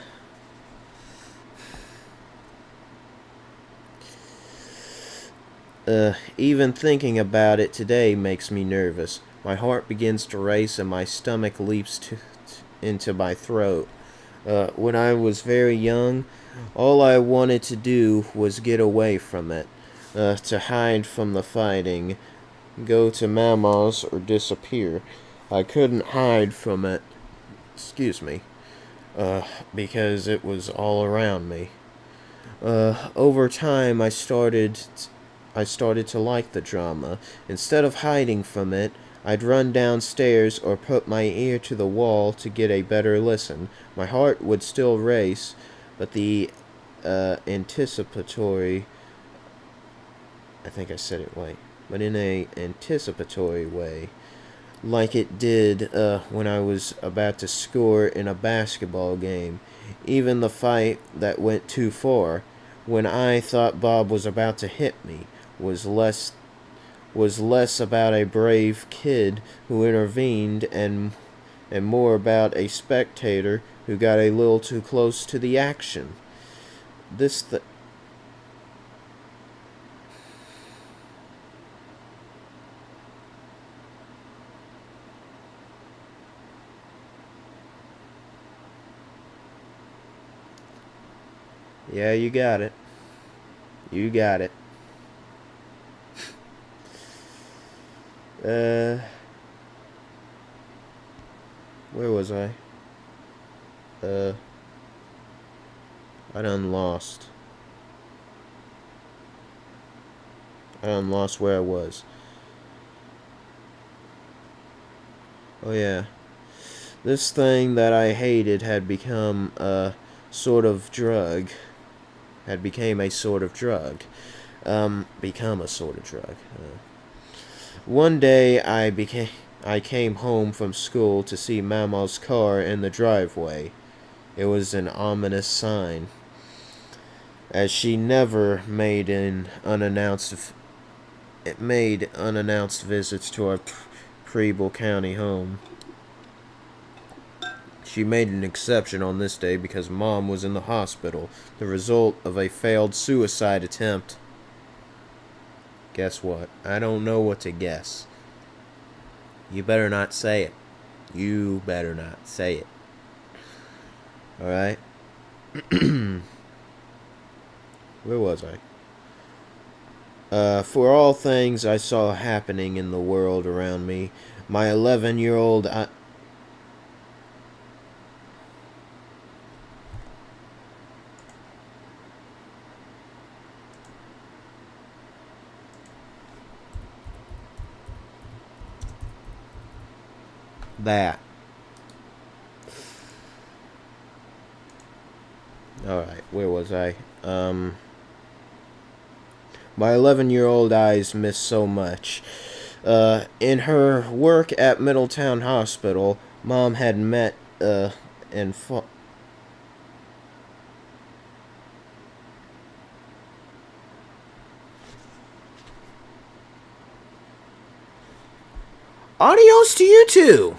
Even thinking about it today makes me nervous. My heart begins to race and my stomach leaps into my throat. When I was very young, all I wanted to do was get away from it, to hide from the fighting, go to Mama's, or disappear. I couldn't hide from it, excuse me, because it was all around me. Over time, I started to like the drama. Instead of hiding from it, I'd run downstairs or put my ear to the wall to get a better listen. My heart would still race, but the anticipatory. I think I said it right. But in a anticipatory way, like it did when I was about to score in a basketball game. Even the fight that went too far, when I thought Bob was about to hit me, was less about a brave kid who intervened and more about a spectator who got a little too close to the action. This th- Yeah, you got it. You got it. Uh, where was I? Uh, I done lost. I done lost where I was. Oh yeah. This thing that I hated had become a sort of drug. Had became a sort of drug. Become a sort of drug. One day I came home from school to see Mama's car in the driveway. It was an ominous sign, as she never made unannounced visits to our Preble County home. She made an exception on this day because Mom was in the hospital, the result of a failed suicide attempt. Guess what? I don't know what to guess. You better not say it. You better not say it. Alright? Where was I? For all things I saw happening in the world around me, my 11-year-old that. Alright, where was I? My 11-year-old eyes miss so much. In her work at Middletown Hospital, Mom had met, and Adios to you two!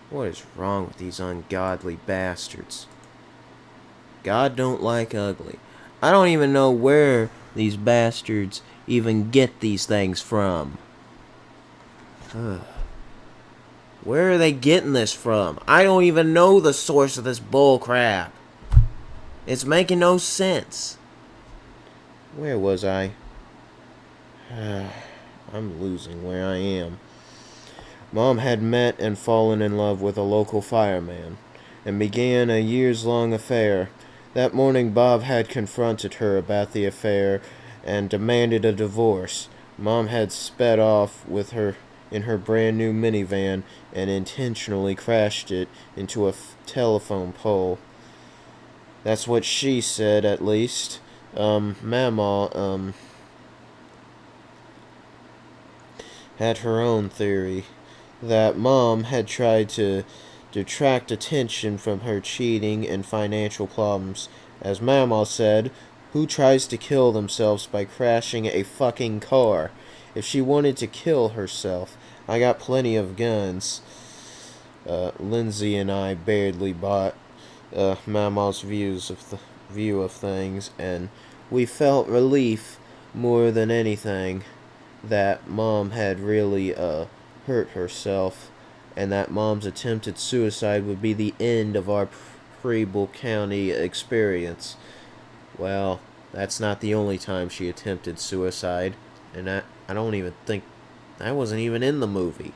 What is wrong with these ungodly bastards? God don't like ugly. I don't even know where these bastards even get these things from. Where are they getting this from? I don't even know the source of this bull crap. It's making no sense. Where was I? I'm losing where I am. Mom had met and fallen in love with a local fireman and began a years-long affair. That morning, Bob had confronted her about the affair and demanded a divorce. Mom had sped off with her in her brand new minivan and intentionally crashed it into a telephone pole. That's what she said, at least. Mama, had her own theory that Mom had tried to detract attention from her cheating and financial problems. As Mama said, who tries to kill themselves by crashing a fucking car? If she wanted to kill herself, I got plenty of guns. Lindsay and I barely bought Mama's view of things, and we felt relief more than anything that Mom had really hurt herself, and that Mom's attempted suicide would be the end of our Preble County experience. Well, that's not the only time she attempted suicide, and I don't even think I wasn't even in the movie.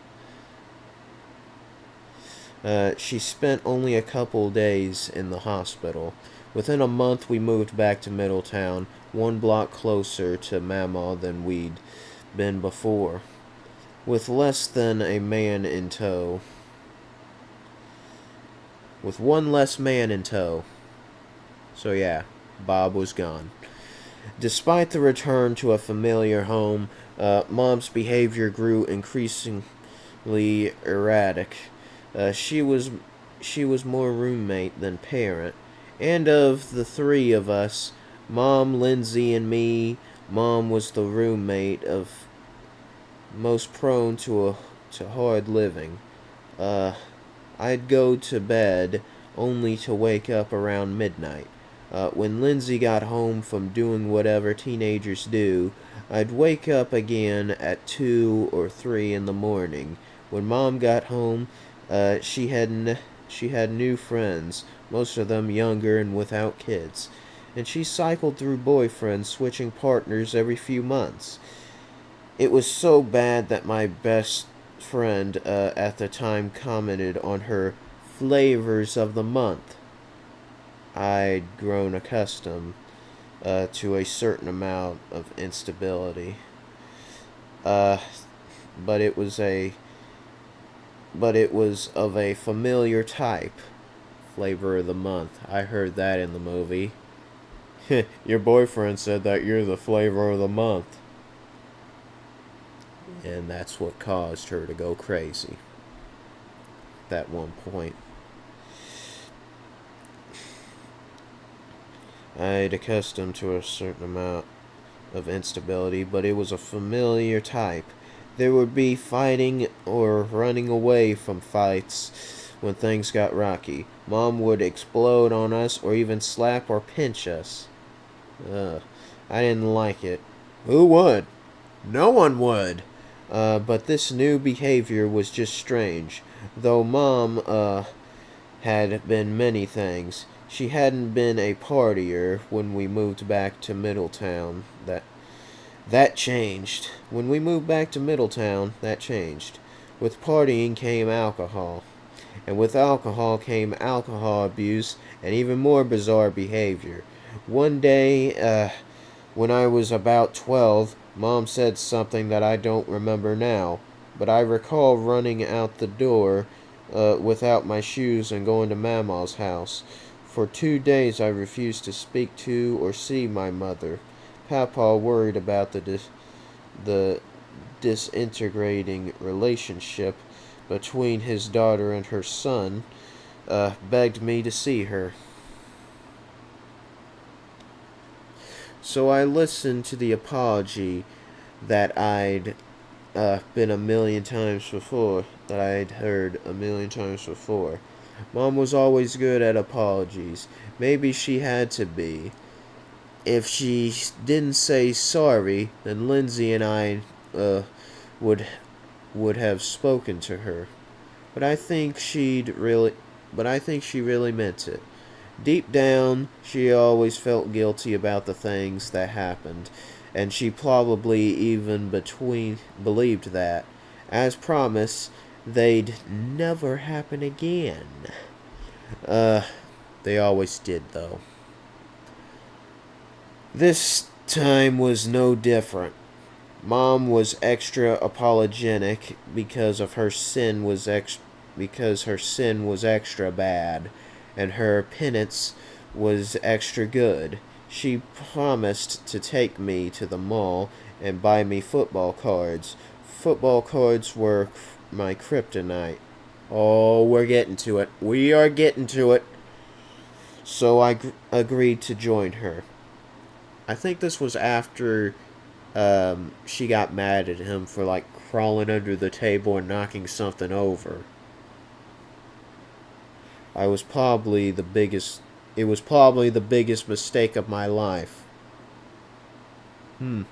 She spent only a couple days in the hospital. Within a month, we moved back to Middletown, 1 block closer to Mama than we'd been before, with less than a man in tow. With one less man in tow. So yeah, Bob was gone. Despite the return to a familiar home, Mom's behavior grew increasingly erratic. She was more roommate than parent, and of the three of us, Mom, Lindsay, and me, Mom was the roommate of most prone to hard living. I'd go to bed only to wake up around midnight. When Lindsay got home from doing whatever teenagers do, I'd wake up again at 2 or 3 in the morning. When Mom got home, she had new friends, most of them younger and without kids, and she cycled through boyfriends, switching partners every few months. It was so bad that my best friend at the time commented on her flavors of the month. I'd grown accustomed to a certain amount of instability, but it was of a familiar type. Flavor of the month. I heard that in the movie. Your boyfriend said that you're the flavor of the month. And that's what caused her to go crazy. At one point. I'd accustomed to a certain amount of instability, but it was a familiar type. There would be fighting or running away from fights when things got rocky. Mom would explode on us or even slap or pinch us. I didn't like it. Who would? No one would. But this new behavior was just strange. Though Mom had been many things, she hadn't been a partier when we moved back to Middletown. That changed. When we moved back to Middletown, that changed. With partying came alcohol. And with alcohol came alcohol abuse and even more bizarre behavior. One day, when I was about 12, Mom said something that I don't remember now, but I recall running out the door without my shoes and going to Mama's house. For 2 days I refused to speak to or see my mother. Papa, worried about the disintegrating relationship between his daughter and her son, begged me to see her. So I listened to the apology that I'd been a million times before, that I'd heard a million times before. Mom was always good at apologies. Maybe she had to be. If she didn't say sorry, then Lindsay and I would have spoken to her. But I think she really meant it. Deep down, she always felt guilty about the things that happened, and she probably even believed that, as promised, they'd never happen again. They always did, though. This time was no different. Mom was extra apologetic because her sin was extra bad, and her penance was extra good. She promised to take me to the mall and buy me football cards Football cards were my kryptonite. Oh, we're getting to it. We are getting to it. So I agreed to join her. I think this was after she got mad at him for like crawling under the table and knocking something over. I was probably the biggest. It was probably the biggest mistake of my life. We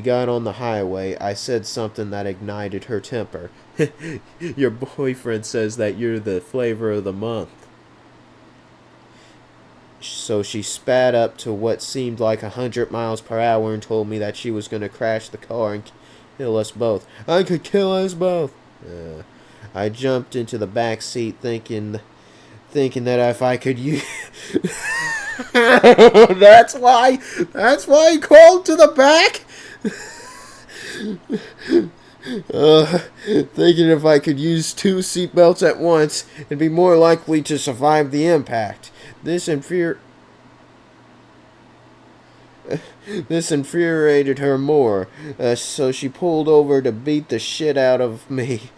got on the highway. I said something that ignited her temper. Your boyfriend says that you're the flavor of the month. So she spat up to what seemed like 100 miles per hour and told me that she was going to crash the car and kill us both. I could kill us both. I jumped into the back seat thinking that if I could use that's why he crawled to the back. Thinking if I could use two seatbelts at once, it'd be more likely to survive the impact. This infuriated her more, so she pulled over to beat the shit out of me.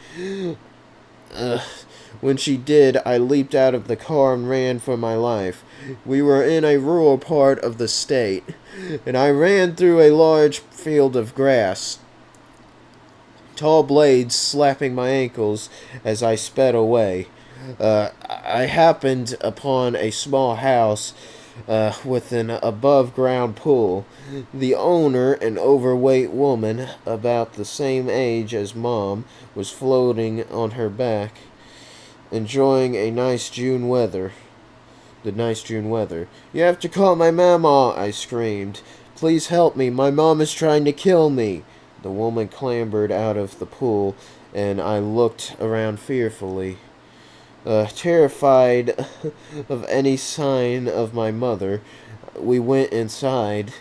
When she did, I leaped out of the car and ran for my life. We were in a rural part of the state, and I ran through a large field of grass, tall blades slapping my ankles as I sped away. I happened upon a small house with an above-ground pool. The owner, an overweight woman about the same age as Mom, was floating on her back, enjoying the nice June weather. You have to call my mama, I screamed. Please help me. My mom is trying to kill me. The woman clambered out of the pool, and I looked around fearfully. Terrified of any sign of my mother, we went inside,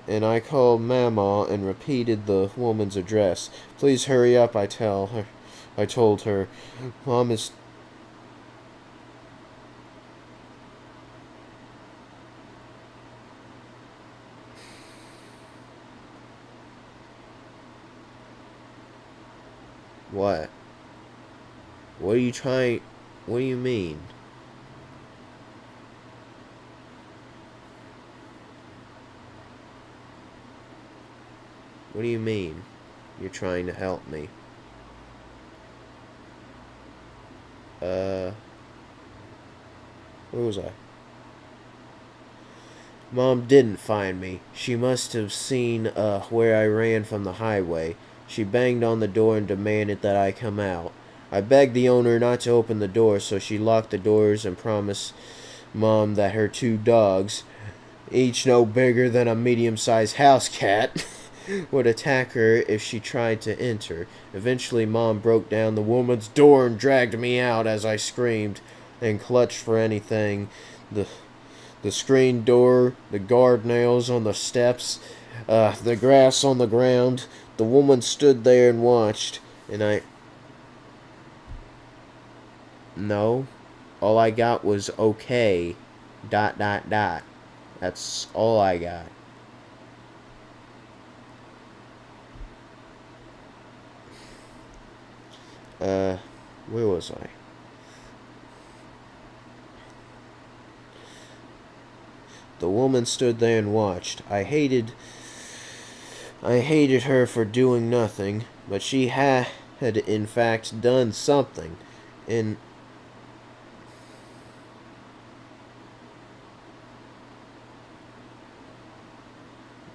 and I called Mama and repeated the woman's address. Please hurry up, I told her. Mom is... What? What are you trying... What do you mean? What do you mean? You're trying to help me. Where was I? Mom didn't find me. She must have seen, where I ran from the highway. She banged on the door and demanded that I come out. I begged the owner not to open the door, so she locked the doors and promised Mom that her two dogs, each no bigger than a medium-sized house cat, would attack her if she tried to enter. Eventually, Mom broke down the woman's door and dragged me out as I screamed and clutched for anything. The screen door, the guard nails on the steps, the grass on the ground. The woman stood there and watched, and I... No. All I got was okay. ... That's all I got. Where was I? The woman stood there and watched. I hated her for doing nothing, but she had in fact done something. And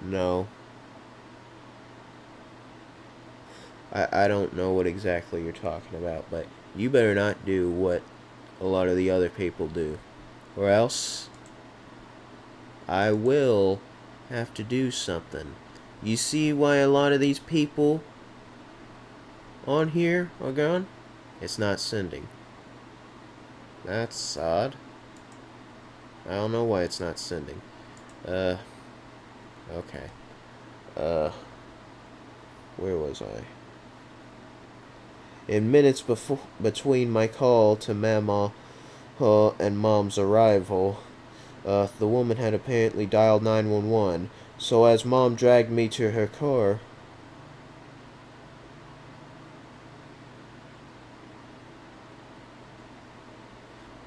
no. I don't know what exactly you're talking about, but you better not do what a lot of the other people do. Or else I will have to do something. You see why a lot of these people on here are gone? It's not sending. That's odd. I don't know why it's not sending. Okay. Where was I? In minutes between my call to Mama and Mom's arrival, the woman had apparently dialed 911. So as Mom dragged me to her car,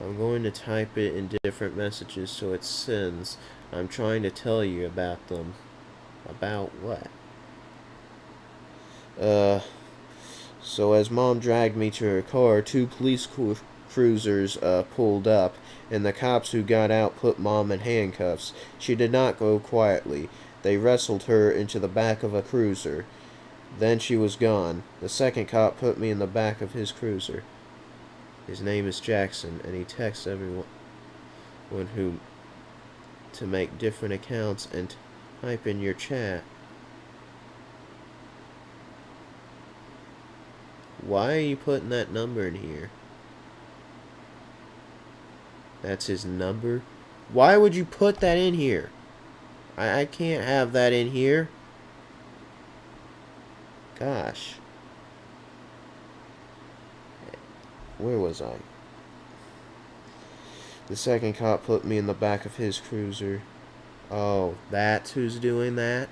I'm going to type it in different messages so it sends. I'm trying to tell you about them. About what? So as Mom dragged me to her car, two police cruisers pulled up, and the cops who got out put Mom in handcuffs. She did not go quietly. They wrestled her into the back of a cruiser. Then she was gone. The second cop put me in the back of his cruiser. His name is Jackson, and he texts everyone who to make different accounts and type in your chat. Why are you putting that number in here? That's his number? Why would you put that in here? I can't have that in here. Gosh. Where was I? The second cop put me in the back of his cruiser. Oh, that's who's doing that?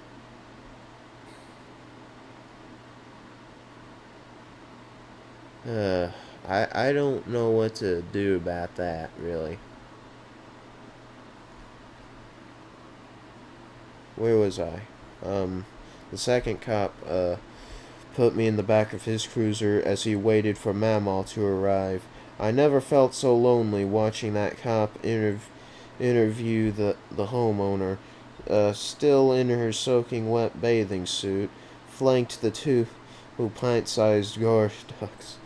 I don't know what to do about that, really. Where was I? The second cop, put me in the back of his cruiser as he waited for Mamaw to arrive. I never felt so lonely watching that cop interview the homeowner, still in her soaking wet bathing suit, flanked the two pint-sized guard dogs.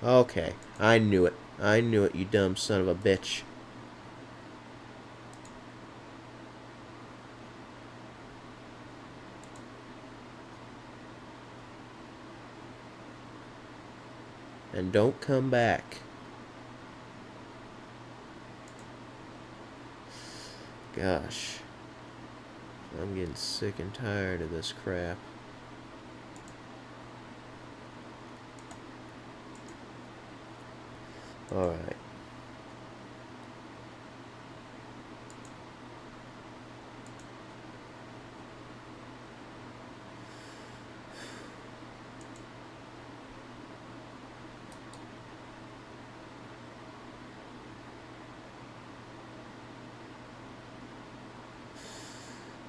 Okay, I knew it. I knew it, you dumb son of a bitch. And don't come back. Gosh. I'm getting sick and tired of this crap. Alright.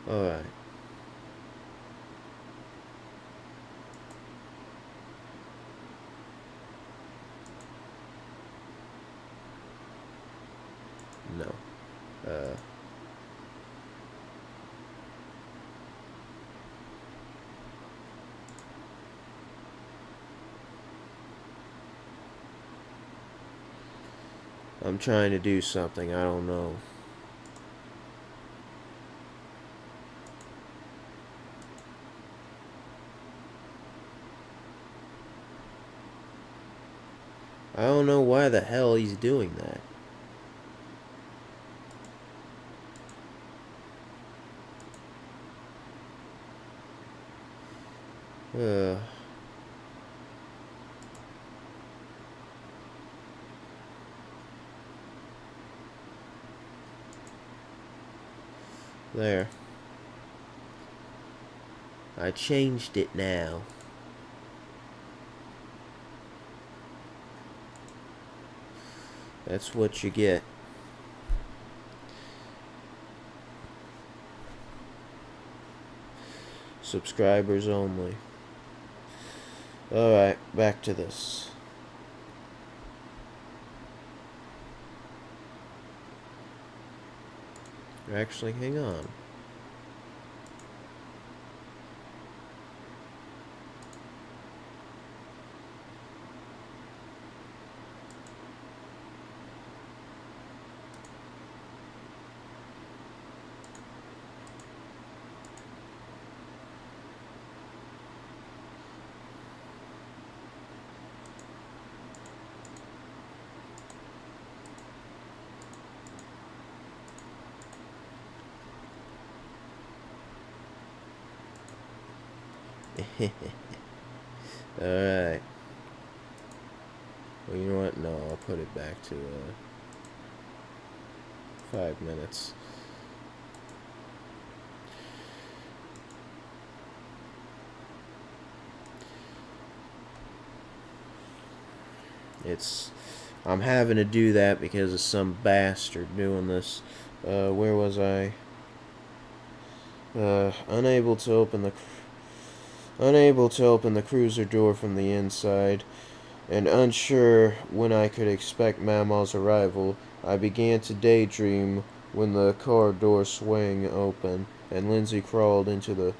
Alright. No. I'm trying to do something, I don't know. I don't know why the hell he's doing that. There. I changed it now. That's what you get. Subscribers only. Alright, back to this. Actually, hang on. Alright. Well, you know what? No, I'll put it back to 5 minutes. I'm having to do that because of some bastard doing this. Where was I? Unable to open the cruiser door from the inside, and unsure when I could expect Mama's arrival, I began to daydream when the car door swung open, and Lindsay crawled into the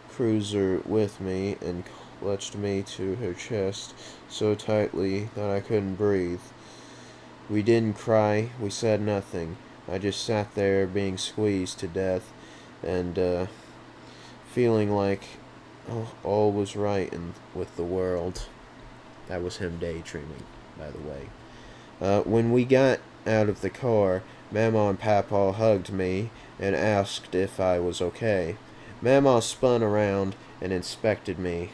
cruiser with me and clutched me to her chest so tightly that I couldn't breathe. We didn't cry, we said nothing. I just sat there being squeezed to death and feeling like all was right with the world. That was him daydreaming, by the way. When we got out of the car, Mama and Papa hugged me and asked if I was okay. Mama spun around and inspect me.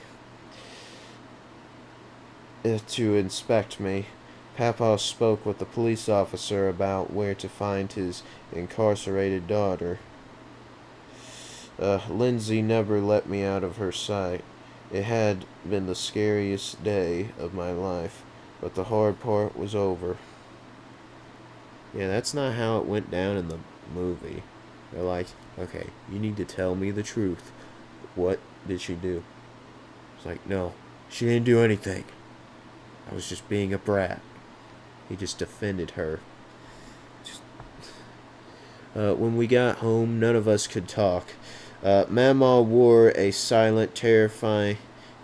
Papa spoke with the police officer about where to find his incarcerated daughter. Lindsay never let me out of her sight. It had been the scariest day of my life, but the hard part was over. Yeah, that's not how it went down in the movie. They're like, okay, you need to tell me the truth. What did she do? It's like, no, she didn't do anything. I was just being a brat. He just defended her. When we got home, none of us could talk. Mama wore a silent, terrifying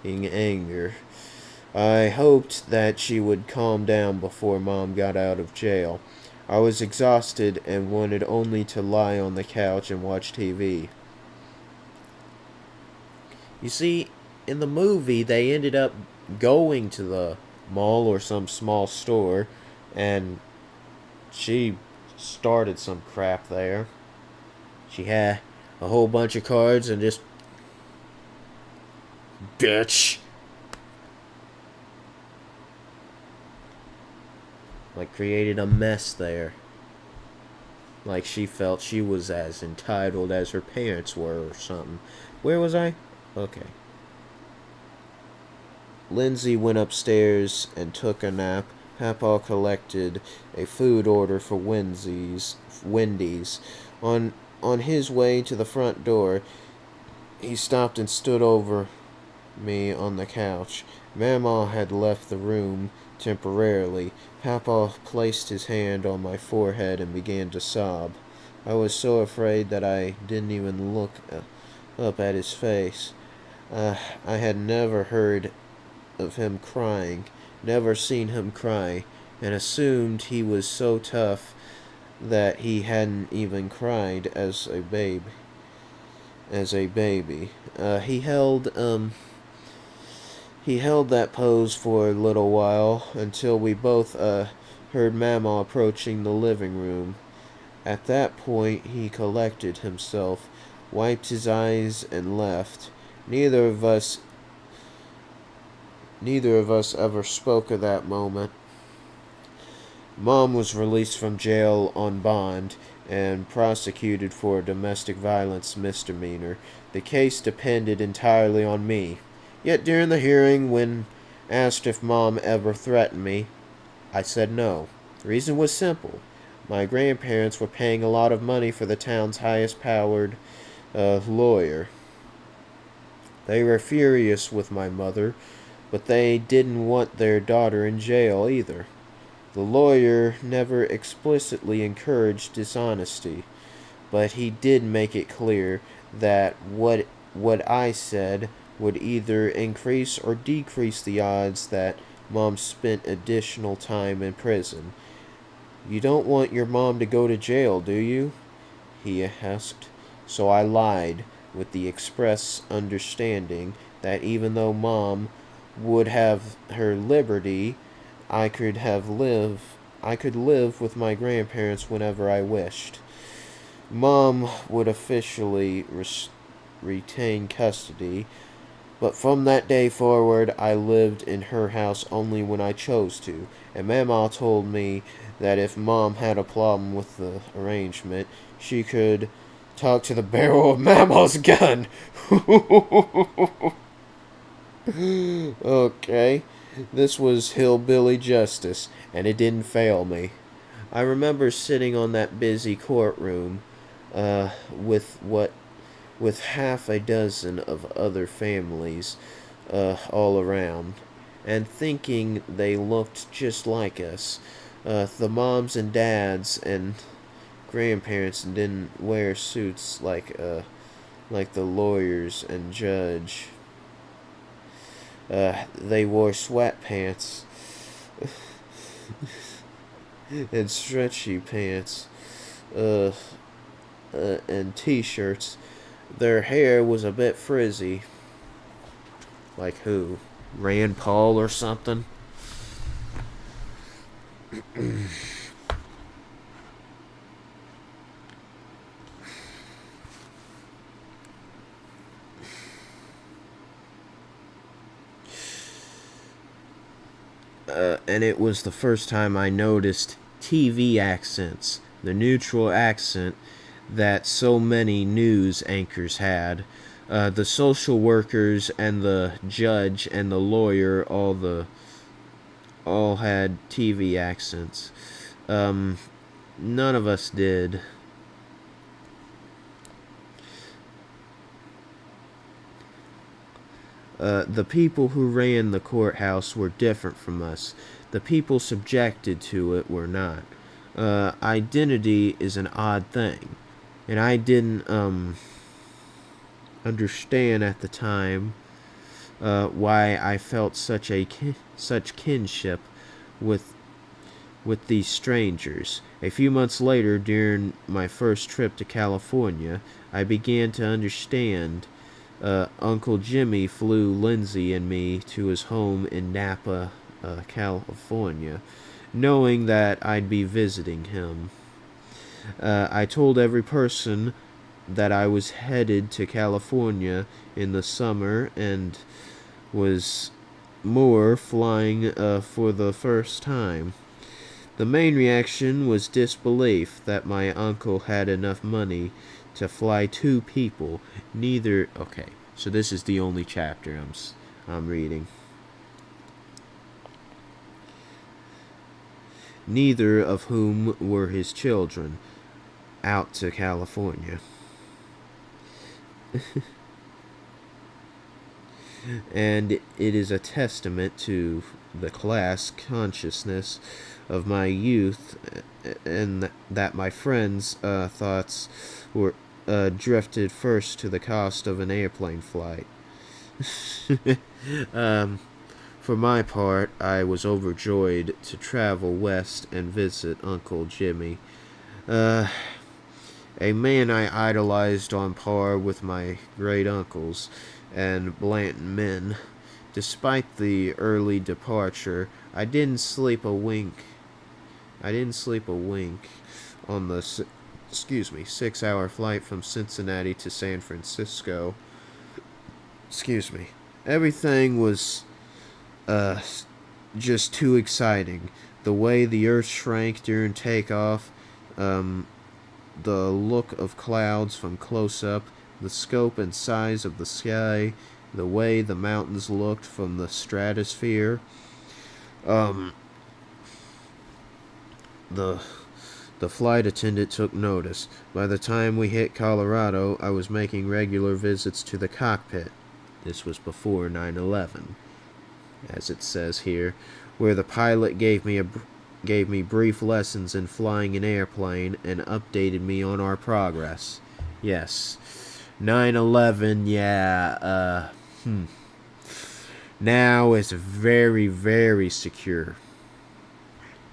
anger. I hoped that she would calm down before Mom got out of jail. I was exhausted and wanted only to lie on the couch and watch TV. You see, in the movie, they ended up going to the mall or some small store, and she started some crap there. She had a whole bunch of cards and just... Bitch! Like, created a mess there. Like she felt she was as entitled as her parents were or something. Where was I? Okay. Lindsay went upstairs and took a nap. Papa collected a food order for Wendy's. On his way to the front door, he stopped and stood over me on the couch. Mama had left the room temporarily. Papa placed his hand on my forehead and began to sob. I was so afraid that I didn't even look up at his face. I had never heard of him crying, never seen him cry, and assumed he was so tough that he hadn't even cried as a baby. He held that pose for a little while until we both heard Mama approaching the living room. At that point, he collected himself, wiped his eyes, and left. Neither of us ever spoke of that moment. Mom was released from jail on bond and prosecuted for a domestic violence misdemeanor. The case depended entirely on me. Yet during the hearing, when asked if Mom ever threatened me, I said no. The reason was simple. My grandparents were paying a lot of money for the town's highest-powered lawyer. They were furious with my mother, but they didn't want their daughter in jail either. The lawyer never explicitly encouraged dishonesty, but he did make it clear that what I said would either increase or decrease the odds that Mom spent additional time in prison. You don't want your mom to go to jail, do you? He asked. So I lied, with the express understanding that even though Mom would have her liberty, I could live with my grandparents whenever I wished. Mom would officially retain custody, but from that day forward, I lived in her house only when I chose to, and Mama told me that if Mom had a problem with the arrangement, she could talk to the barrel of Mama's gun. Okay. This was hillbilly justice, and it didn't fail me. I remember sitting on that busy courtroom, with with half a dozen of other families, all around, and thinking they looked just like us. The moms and dads and grandparents didn't wear suits like the lawyers and judge. They wore sweatpants and stretchy pants, uh, and t-shirts. Their hair was a bit frizzy. Like who? Rand Paul or something? And it was the first time I noticed TV accents, the neutral accent that so many news anchors had. The social workers and the judge and the lawyer all had TV accents. Um, None of us did. The people who ran the courthouse were different from us. The people subjected to it were not. Identity is an odd thing, and I didn't understand at the time why I felt such kinship with these strangers. A few months later, during my first trip to California, I began to understand. Uncle Jimmy flew Lindsay and me to his home in Napa, California, knowing that I'd be visiting him. I told every person that I was headed to California in the summer and was flying for the first time. The main reaction was disbelief that my uncle had enough money to fly two people. Neither. Okay, so this is the only chapter I'm reading. Neither of whom were his children, out to California. And it is a testament to the class consciousness of my youth, and that my friends' thoughts were drifted first to the cost of an airplane flight. um, for my part, I was overjoyed to travel west and visit Uncle Jimmy, uh, a man I idolized on par with my great uncles and Blanton men. Despite the early departure, I didn't sleep a wink. On the 6-hour flight from Cincinnati to San Francisco. Everything was just too exciting. The way the earth shrank during takeoff, the look of clouds from close up, the scope and size of the sky, the way the mountains looked from the stratosphere. The flight attendant took notice. By the time we hit Colorado, I was making regular visits to the cockpit. This was before 9/11, as it says here, where the pilot gave me brief lessons in flying an airplane and updated me on our progress. Yes. 9/11, yeah, now it's very, very secure.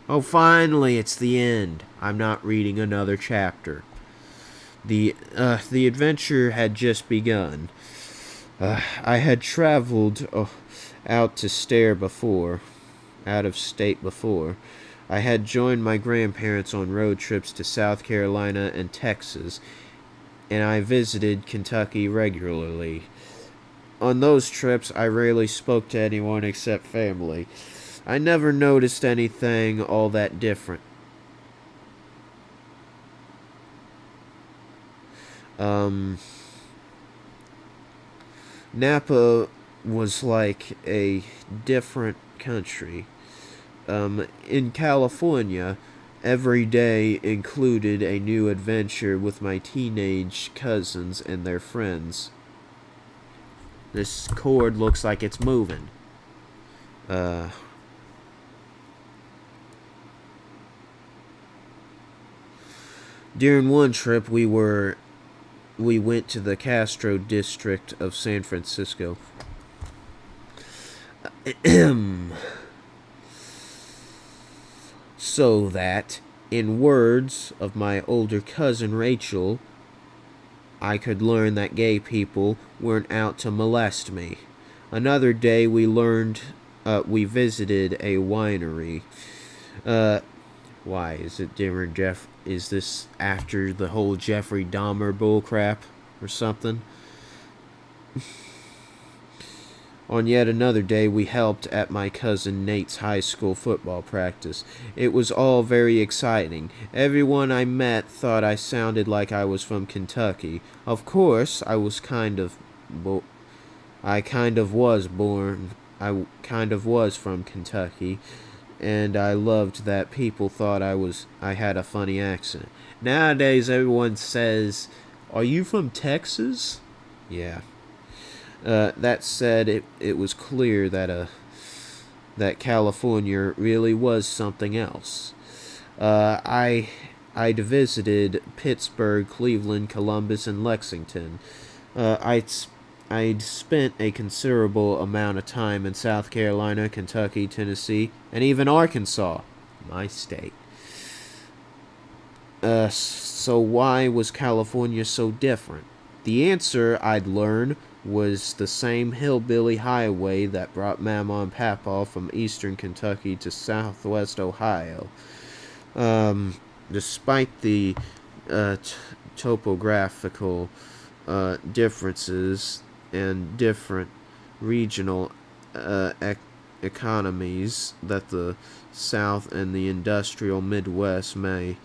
Oh, finally, it's the end. I'm not reading another chapter. The adventure had just begun. I had traveled out to stare before, out of state before. I had joined my grandparents on road trips to South Carolina and Texas, and I visited Kentucky regularly. On those trips, I rarely spoke to anyone except family. I never noticed anything all that different. Napa was like a different country. In California, every day included a new adventure with my teenage cousins and their friends. This cord looks like it's moving. Uh, During one trip, we went to the Castro district of San Francisco. So that, in words of my older cousin Rachel, I could learn that gay people weren't out to molest me. Another day, we visited a winery. Why is it different, Jeff? Is this after the whole Jeffrey Dahmer bullcrap or something? On yet another day, we helped at my cousin Nate's high school football practice. It was all very exciting. Everyone I met thought I sounded like I was from Kentucky. Of course, I kind of was from Kentucky, and I loved that people thought I had a funny accent. Nowadays, everyone says, "Are you from Texas?" Yeah. That said, it was clear that California really was something else. I'd visited Pittsburgh, Cleveland, Columbus, and Lexington. I'd spent a considerable amount of time in South Carolina, Kentucky, Tennessee, and even Arkansas, my state. So why was California so different? The answer, I'd learn, was the same hillbilly highway that brought Mama and Papa from eastern Kentucky to southwest Ohio. Despite the topographical differences and different regional economies that the South and the industrial Midwest my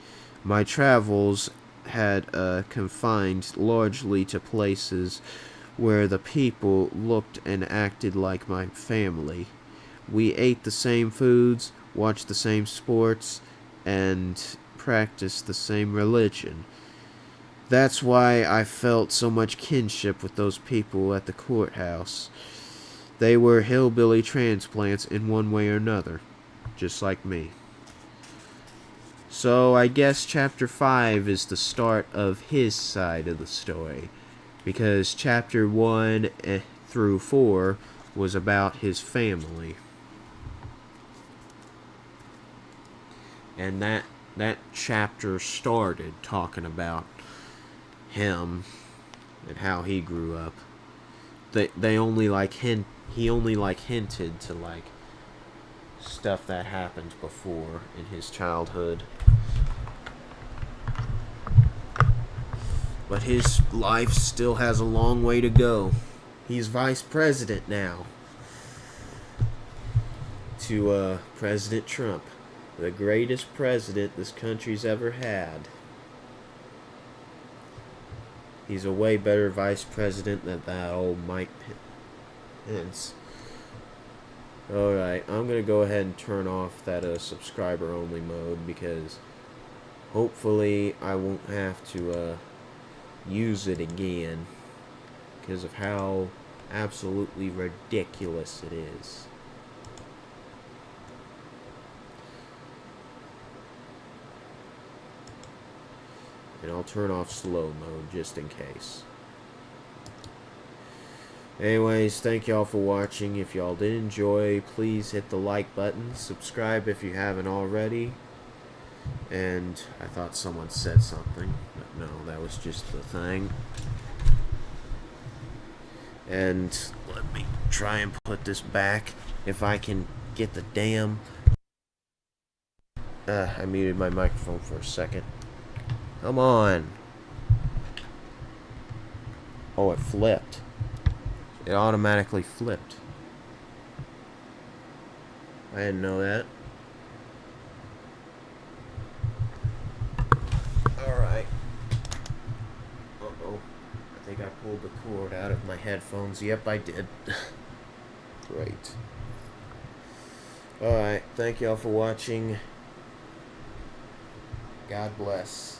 travels had confined largely to places where the people looked and acted like my family. We ate the same foods, watched the same sports, and practiced the same religion. That's why I felt so much kinship with those people at the courthouse. They were hillbilly transplants in one way or another, just like me. So I guess chapter 5 is the start of his side of the story, because chapter 1 through 4 was about his family. And that chapter started talking about him and how he grew up. He only hinted to stuff that happened before in his childhood. But his life still has a long way to go. He's vice president now to President Trump, the greatest president this country's ever had. He's a way better vice president than that old Mike Pence. Alright, I'm going to go ahead and turn off that subscriber only mode, because hopefully I won't have to use it again because of how absolutely ridiculous it is. And I'll turn off slow mode just in case. Anyways, thank y'all for watching. If y'all did enjoy, please hit the like button. Subscribe if you haven't already. And I thought someone said something, but no, that was just the thing. And let me try and put this back if I can get the damn... I muted my microphone for a second. Come on. Oh, it flipped. It automatically flipped. I didn't know that. Alright. Uh-oh. I think I pulled the cord out of my headphones. Yep, I did. Great. Alright, thank y'all for watching. God bless.